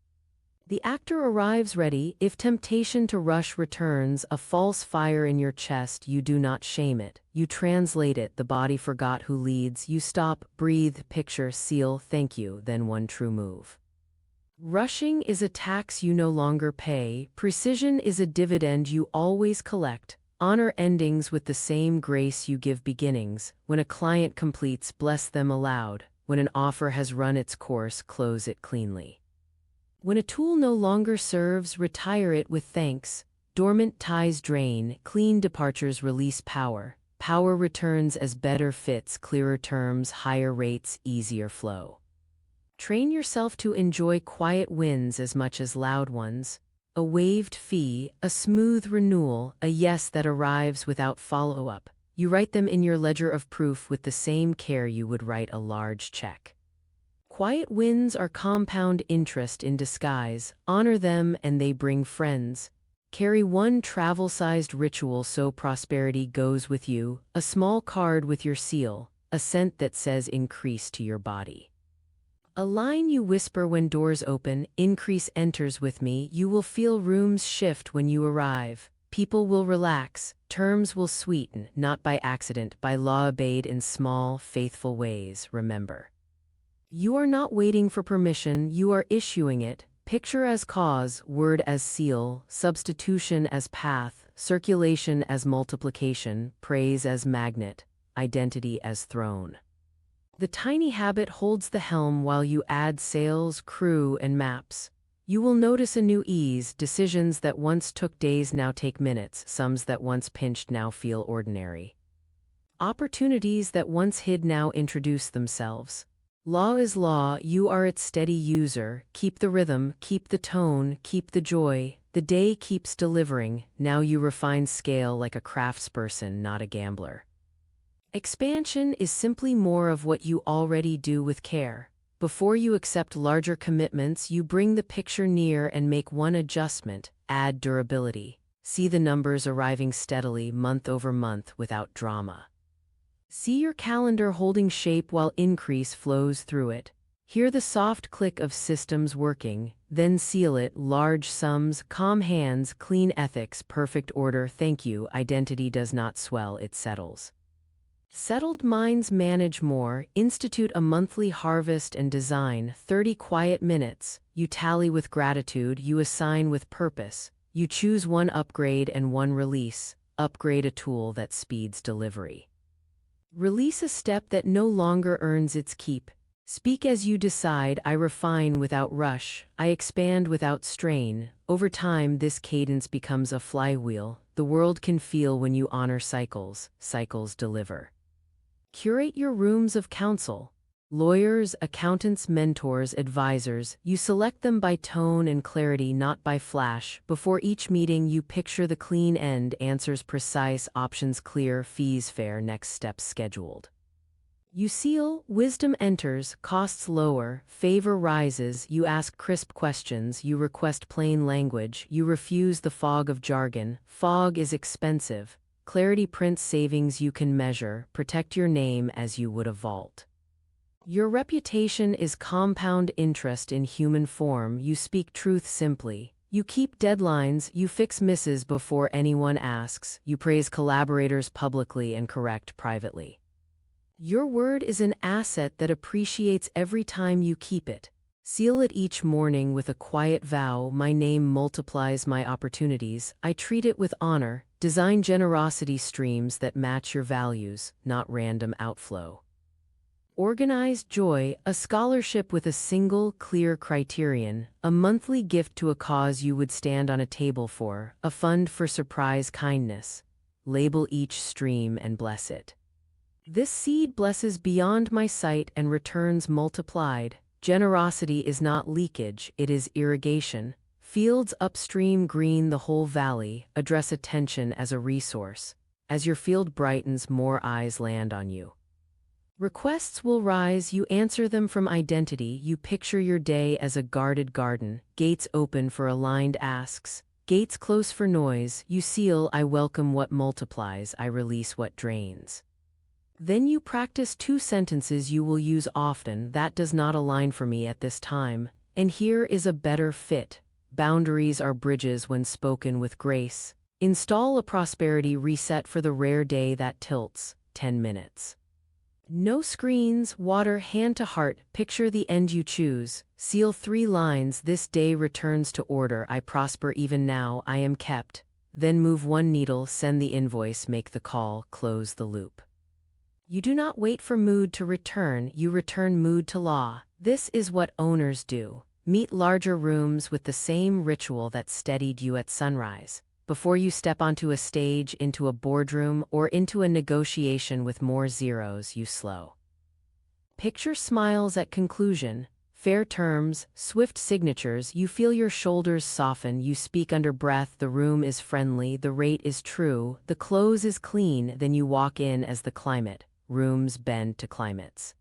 The actor arrives ready. If temptation to rush returns, a false fire in your chest, you do not shame it. You translate it, the body forgot who leads. You stop, breathe, picture, seal, thank you, then one true move. Rushing is a tax you no longer pay. Precision is a dividend you always collect. Honor endings with the same grace you give beginnings. When a client completes, bless them aloud. When an offer has run its course, close it cleanly. When a tool no longer serves, retire it with thanks. Dormant ties drain, clean departures release power. Power returns as better fits, clearer terms, higher rates, easier flow. Train yourself to enjoy quiet wins as much as loud ones. A waived fee, a smooth renewal, a yes that arrives without follow-up. You write them in your ledger of proof with the same care you would write a large check. Quiet wins are compound interest in disguise. Honor them and they bring friends. Carry one travel-sized ritual so prosperity goes with you, a small card with your seal, a scent that says increase to your body. A line you whisper when doors open, increase enters with me. You will feel rooms shift when you arrive. People will relax, terms will sweeten, not by accident, by law obeyed in small, faithful ways, remember. You are not waiting for permission, you are issuing it. Picture as cause, word as seal, substitution as path, circulation as multiplication, praise as magnet, identity as throne. The tiny habit holds the helm while you add sails, crew, and maps. You will notice a new ease, decisions that once took days now take minutes, sums that once pinched now feel ordinary. Opportunities that once hid now introduce themselves. Law is law, you are its steady user. Keep the rhythm, keep the tone, keep the joy. The day keeps delivering, now you refine scale like a craftsperson, not a gambler. Expansion is simply more of what you already do with care. Before you accept larger commitments, you bring the picture near and make one adjustment, add durability. See the numbers arriving steadily, month over month, without drama. See your calendar holding shape while increase flows through it. Hear the soft click of systems working, then seal it, large sums, calm hands, clean ethics, perfect order, thank you, identity does not swell, it settles. Settled minds manage more. Institute a monthly harvest and design, 30 quiet minutes. You tally with gratitude, you assign with purpose. You choose one upgrade and one release. Upgrade a tool that speeds delivery. Release a step that no longer earns its keep. Speak as you decide, I refine without rush, I expand without strain. Over time, this cadence becomes a flywheel. The world can feel when you honor cycles. Cycles deliver. Curate your rooms of counsel. Lawyers, accountants, mentors, advisors, you select them by tone and clarity, not by flash. Before each meeting, you picture the clean end, answers precise, options clear, fees fair, next steps scheduled. You seal, wisdom enters, costs lower, favor rises, you ask crisp questions, you request plain language, you refuse the fog of jargon. Fog is expensive. Clarity prints savings you can measure, protect your name as you would a vault. Your reputation is compound interest in human form. You speak truth simply. You keep deadlines, you fix misses before anyone asks, you praise collaborators publicly and correct privately. Your word is an asset that appreciates every time you keep it. Seal it each morning with a quiet vow: my name multiplies my opportunities. I treat it with honor. Design generosity streams that match your values, not random outflow. Organized joy, a scholarship with a single, clear criterion, a monthly gift to a cause you would stand on a table for, a fund for surprise kindness. Label each stream and bless it. This seed blesses beyond my sight and returns multiplied. Generosity is not leakage, it is irrigation. Fields upstream green the whole valley. Address attention as a resource. As your field brightens, more eyes land on you. Requests will rise, you answer them from identity. You picture your day as a guarded garden, gates open for aligned asks, gates close for noise. You seal: I welcome what multiplies, I release what drains. Then you practice two sentences you will use often: that does not align for me at this time, and here is a better fit. Boundaries are bridges when spoken with grace. Install a prosperity reset for the rare day that tilts. 10 minutes. No screens, water hand to heart, picture the end you choose. Seal 3 lines: this day returns to order, I prosper even now, I am kept. Then move 1 needle, send the invoice, make the call, close the loop. You do not wait for mood to return, you return mood to law. This is what owners do. Meet larger rooms with the same ritual that steadied you at sunrise. Before you step onto a stage, into a boardroom, or into a negotiation with more zeros, you slow. Picture smiles at conclusion, fair terms, swift signatures. You feel your shoulders soften, you speak under breath. The room is friendly, the rate is true, the close is clean. Then you walk in as the climate. Rooms bend to climates.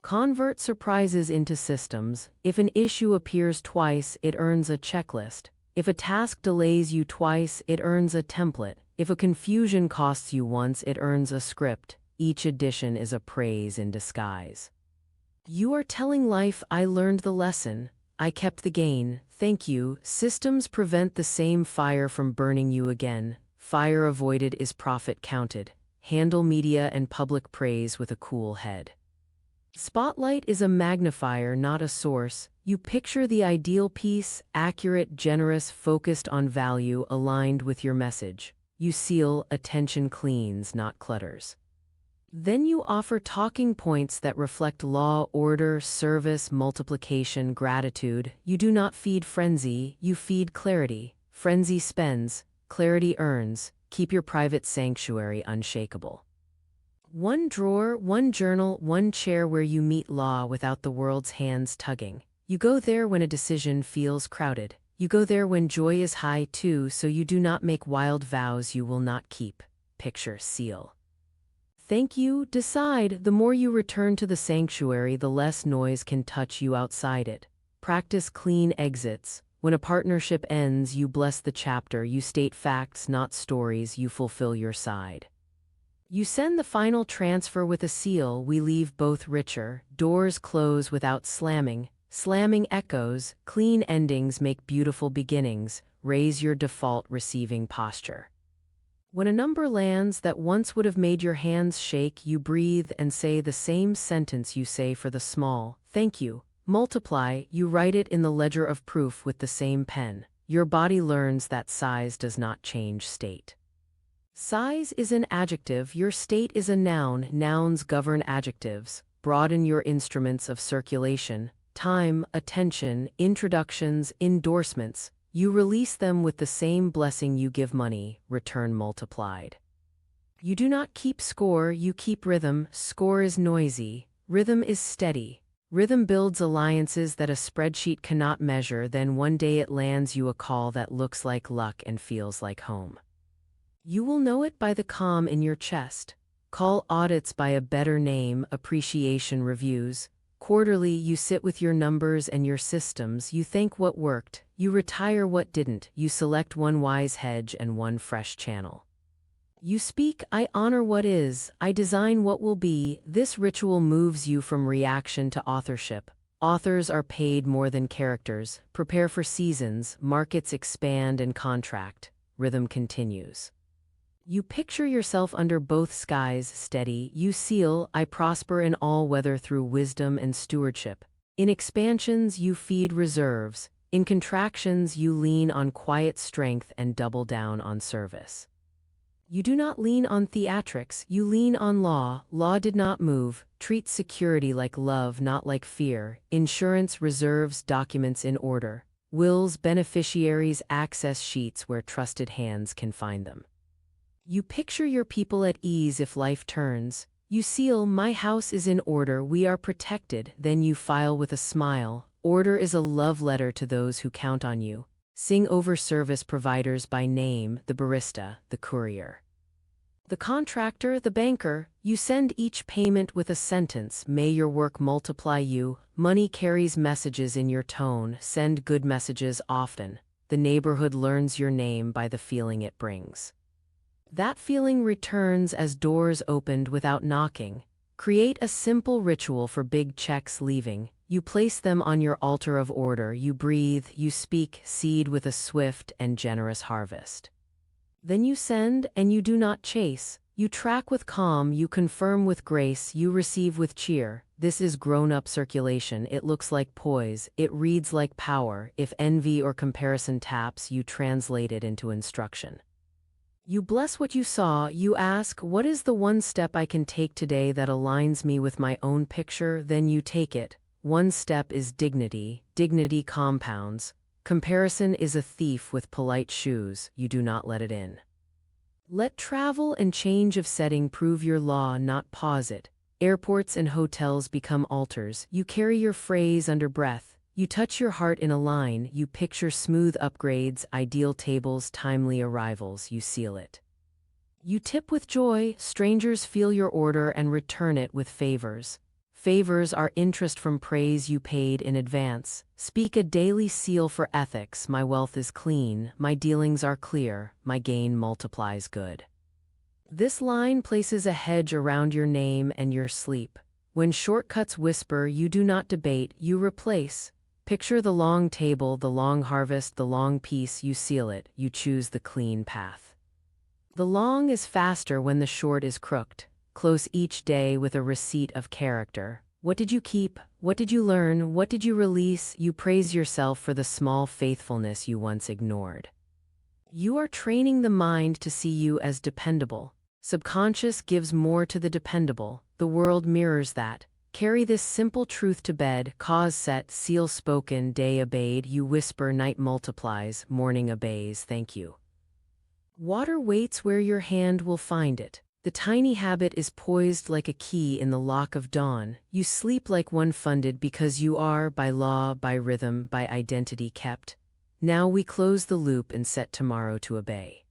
Convert surprises into systems. If an issue appears twice, it earns a checklist. If a task delays you twice, it earns a template. If a confusion costs you once, it earns a script. Each addition is a praise in disguise. You are telling life: I learned the lesson, I kept the gain, thank you. Systems prevent the same fire from burning you again. Fire avoided is profit counted. Handle media and public praise with a cool head. Spotlight is a magnifier, not a source. You picture the ideal piece: accurate, generous, focused on value, aligned with your message. You seal: attention cleans, not clutters. Then you offer talking points that reflect law, order, service, multiplication, gratitude. You do not feed frenzy, you feed clarity. Frenzy spends, clarity earns. Keep your private sanctuary unshakable. 1 drawer, 1 journal, 1 chair where you meet law without the world's hands tugging. You go there when a decision feels crowded. You go there when joy is high too, so you do not make wild vows you will not keep. Picture seal. Thank you, decide. The more you return to the sanctuary, the less noise can touch you outside it. Practice clean exits. When a partnership ends, you bless the chapter. You state facts, not stories. You fulfill your side. You send the final transfer with a seal. We leave both richer. Doors close without slamming. Slamming echoes. Clean endings make beautiful beginnings. Raise your default receiving posture. When a number lands that once would have made your hands shake, you breathe and say the same sentence you say for the small: thank you. Multiply, you write it in the ledger of proof with the same pen. Your body learns that size does not change state. Size is an adjective, your state is a noun. Nouns govern adjectives. Broaden your instruments of circulation. Time, attention, introductions, endorsements. You release them with the same blessing you give money, return multiplied. You do not keep score, you keep rhythm. Score is noisy, rhythm is steady. Rhythm builds alliances that a spreadsheet cannot measure. Then one day it lands you a call that looks like luck and feels like home. You will know it by the calm in your chest. Call audits by a better name, appreciation reviews. Quarterly, you sit with your numbers and your systems. You thank what worked, you retire what didn't. You select one wise hedge and one fresh channel. You speak, I honor what is, I design what will be. This ritual moves you from reaction to authorship. Authors are paid more than characters. Prepare for seasons, markets expand and contract. Rhythm continues. You picture yourself under both skies, steady. You seal, I prosper in all weather through wisdom and stewardship. In expansions, you feed reserves. In contractions, you lean on quiet strength and double down on service. You do not lean on theatrics, you lean on law. Law did not move. Treat security like love, not like fear. Insurance reserves documents in order. Wills, beneficiaries, access sheets where trusted hands can find them. You picture your people at ease if life turns. You seal, my house is in order, we are protected. Then you file with a smile. Order is a love letter to those who count on you. Sing over service providers by name, the barista, the courier. The contractor, the banker, you send each payment with a sentence, may your work multiply you. Money carries messages in your tone, send good messages often. The neighborhood learns your name by the feeling it brings. That feeling returns as doors opened without knocking. Create a simple ritual for big checks leaving. You place them on your altar of order, you breathe, you speak, seed with a swift and generous harvest. Then you send, and you do not chase. You track with calm, you confirm with grace, you receive with cheer. This is grown-up circulation, it looks like poise, it reads like power. If envy or comparison taps, you translate it into instruction. You bless what you saw, you ask, what is the one step I can take today that aligns me with my own picture? Then you take it. One step is dignity. Dignity compounds. Comparison is a thief with polite shoes. You do not let it in. Let travel and change of setting prove your law, not pause it. Airports and hotels become altars. You carry your phrase under breath. You touch your heart in a line. You picture smooth upgrades, ideal tables, timely arrivals. You seal it. You tip with joy. Strangers feel your order and return it with favors. Favors are interest from praise you paid in advance. Speak a daily seal for ethics. My wealth is clean, my dealings are clear, my gain multiplies good. This line places a hedge around your name and your sleep. When shortcuts whisper, you do not debate, you replace. Picture the long table, the long harvest, the long peace. You seal it, you choose the clean path. The long is faster when the short is crooked. Close each day with a receipt of character. What did you keep? What did you learn? What did you release? You praise yourself for the small faithfulness you once ignored. You are training the mind to see you as dependable. Subconscious gives more to the dependable. The world mirrors that. Carry this simple truth to bed. Cause set, seal spoken, day obeyed. You whisper, night multiplies, morning obeys. Thank you. Water waits where your hand will find it. The tiny habit is poised like a key in the lock of dawn. You sleep like one funded because you are, by law, by rhythm, by identity kept. Now we close the loop and set tomorrow to obey.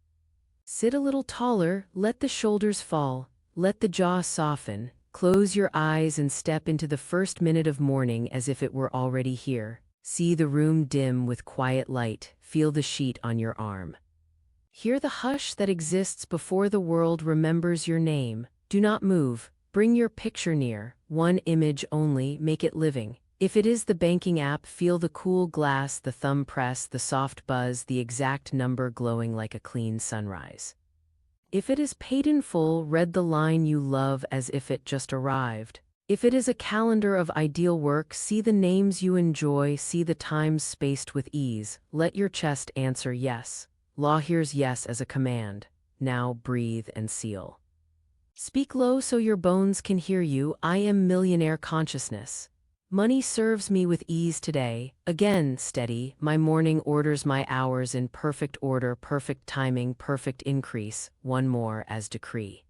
Sit a little taller, let the shoulders fall, let the jaw soften, close your eyes and step into the first minute of morning as if it were already here. See the room dim with quiet light, feel the sheet on your arm. Hear the hush that exists before the world remembers your name. Do not move. Bring your picture near. One image only, make it living. If it is the banking app, feel the cool glass, the thumb press, the soft buzz, the exact number glowing like a clean sunrise. If it is paid in full, read the line you love as if it just arrived. If it is a calendar of ideal work, see the names you enjoy, see the times spaced with ease. Let your chest answer yes. Law hears yes as a command. Now breathe and seal. Speak low so your bones can hear you. I am millionaire consciousness. Money serves me with ease today. Again, steady. My morning orders my hours in perfect order, perfect timing, perfect increase. One more as decree.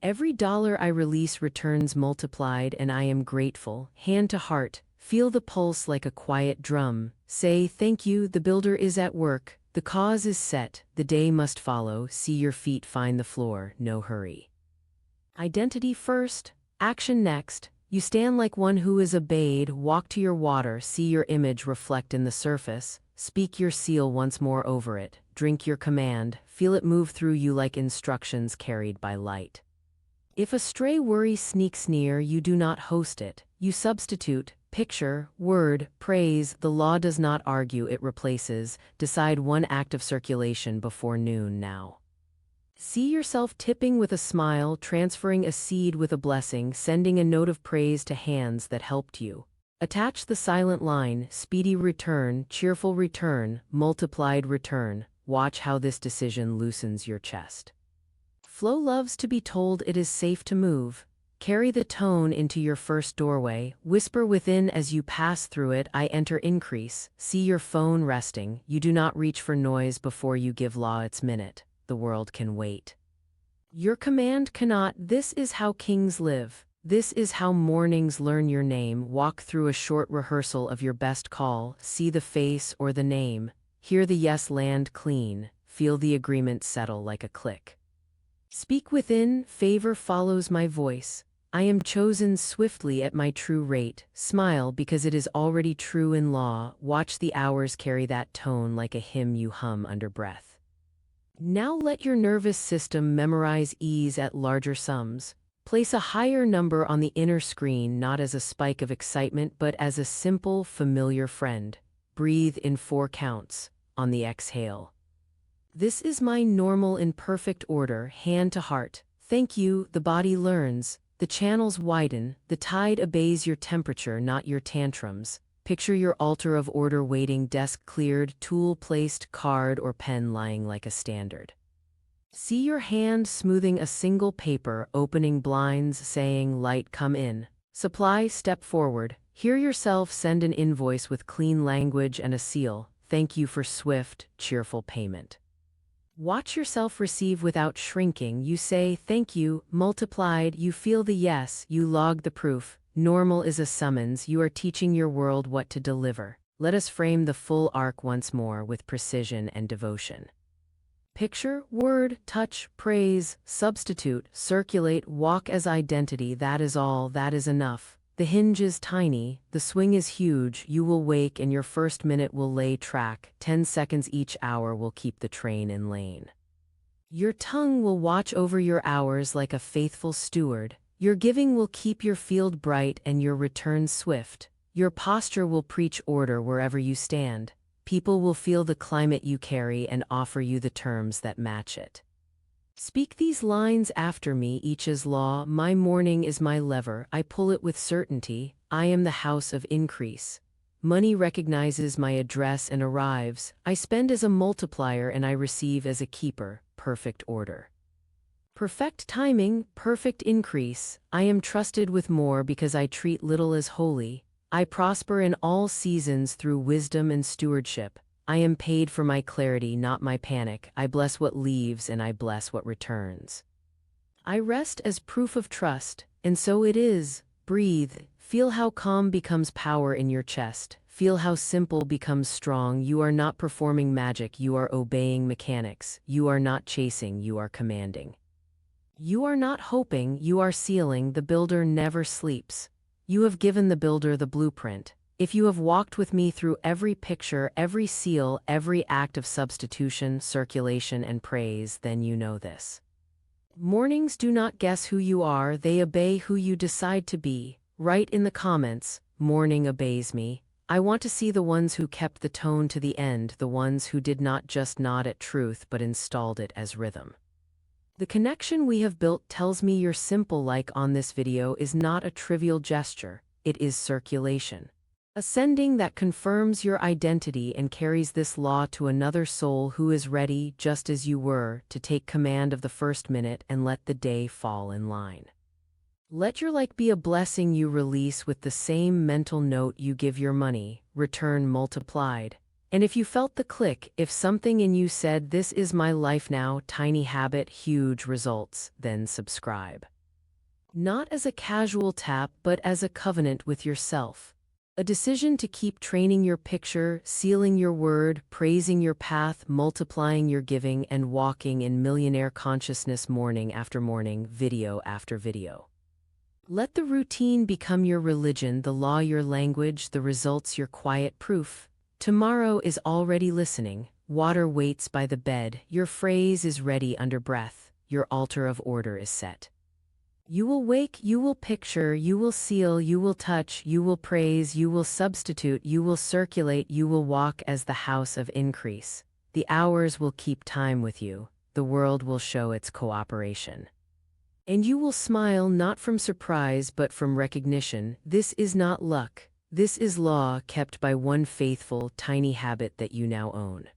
Every dollar I release returns multiplied, and I am grateful. Hand to heart. Feel the pulse like a quiet drum. Say, thank you, the builder is at work. The cause is set, the day must follow, see your feet find the floor, no hurry. Identity first, action next. You stand like one who is obeyed, walk to your water, see your image reflect in the surface, speak your seal once more over it, drink your command, feel feel it move through you like instructions carried by light. If a stray worry sneaks near, you do not host it. You substitute, picture, word, praise. The law does not argue, it replaces. Decide one act of circulation before noon now. See yourself tipping with a smile, transferring a seed with a blessing, sending a note of praise to hands that helped you. Attach the silent line, speedy return, cheerful return, multiplied return. Watch how this decision loosens your chest. Flow loves to be told it is safe to move. Carry the tone into your first doorway. Whisper within as you pass through it, I enter increase. See your phone resting. You do not reach for noise before you give law its minute. The world can wait. Your command cannot. This is how kings live. This is how mornings learn your name. Walk through a short rehearsal of your best call. See the face or the name. Hear the yes land clean. Feel the agreement settle like a click. Speak within, favor follows my voice. I am chosen swiftly at my true rate. Smile because it is already true in law. Watch the hours carry that tone like a hymn you hum under breath. Now let your nervous system memorize ease at larger sums. Place a higher number on the inner screen, not as a spike of excitement, but as a simple, familiar friend. Breathe in 4 counts. On the exhale. This is my normal in perfect order, hand to heart. Thank you, the body learns. The channels widen, the tide obeys your temperature, not your tantrums. Picture your altar of order waiting, desk cleared, tool placed, card or pen lying like a standard. See your hand smoothing a single paper, opening blinds, saying, light come in. Supply, step forward. Hear yourself send an invoice with clean language and a seal. Thank you for swift, cheerful payment. Watch yourself receive without shrinking. You say, thank you, multiplied. You feel the yes, you log the proof. Normal is a summons. You are teaching your world what to deliver. Let us frame the full arc once more with precision and devotion. Picture, word, touch, praise, substitute, circulate, walk as identity. That is all, that is enough. The hinge is tiny, the swing is huge. You will wake and your first minute will lay track. 10 seconds each hour will keep the train in lane. Your tongue will watch over your hours like a faithful steward. Your giving will keep your field bright and your return swift. Your posture will preach order wherever you stand. People will feel the climate you carry and offer you the terms that match it. Speak these lines after me, each is law. My morning is my lever, I pull it with certainty. I am the house of increase. Money recognizes my address and arrives. I spend as a multiplier and I receive as a keeper. Perfect order. Perfect timing, perfect increase. I am trusted with more because I treat little as holy. I prosper in all seasons through wisdom and stewardship. I am paid for my clarity, not my panic. I bless what leaves and I bless what returns. I rest as proof of trust, and so it is. Breathe. Feel how calm becomes power in your chest. Feel how simple becomes strong. You are not performing magic, you are obeying mechanics. You are not chasing, you are commanding. You are not hoping, you are sealing. The builder never sleeps. You have given the builder the blueprint. If you have walked with me through every picture, every seal, every act of substitution, circulation, and praise, then you know this. Mornings do not guess who you are, they obey who you decide to be. Write in the comments, morning obeys me. I want to see the ones who kept the tone to the end, the ones who did not just nod at truth but installed it as rhythm. The connection we have built tells me your simple like on this video is not a trivial gesture, it is circulation. A sending that confirms your identity and carries this law to another soul who is ready, just as you were, to take command of the first minute and let the day fall in line. Let your like be a blessing you release with the same mental note you give your money, return multiplied. And if you felt the click, if something in you said, this is my life now, tiny habit, huge results, then subscribe. Not as a casual tap, but as a covenant with yourself. A decision to keep training your picture, sealing your word, praising your path, multiplying your giving, and walking in millionaire consciousness morning after morning, video after video. Let the routine become your religion, the law your language, the results your quiet proof. Tomorrow is already listening. Water waits by the bed, your phrase is ready under breath, your altar of order is set. You will wake, you will picture, you will seal, you will touch, you will praise, you will substitute, you will circulate, you will walk as the house of increase. The hours will keep time with you, the world will show its cooperation. And you will smile not from surprise but from recognition. This is not luck, this is law kept by one faithful, tiny habit that you now own.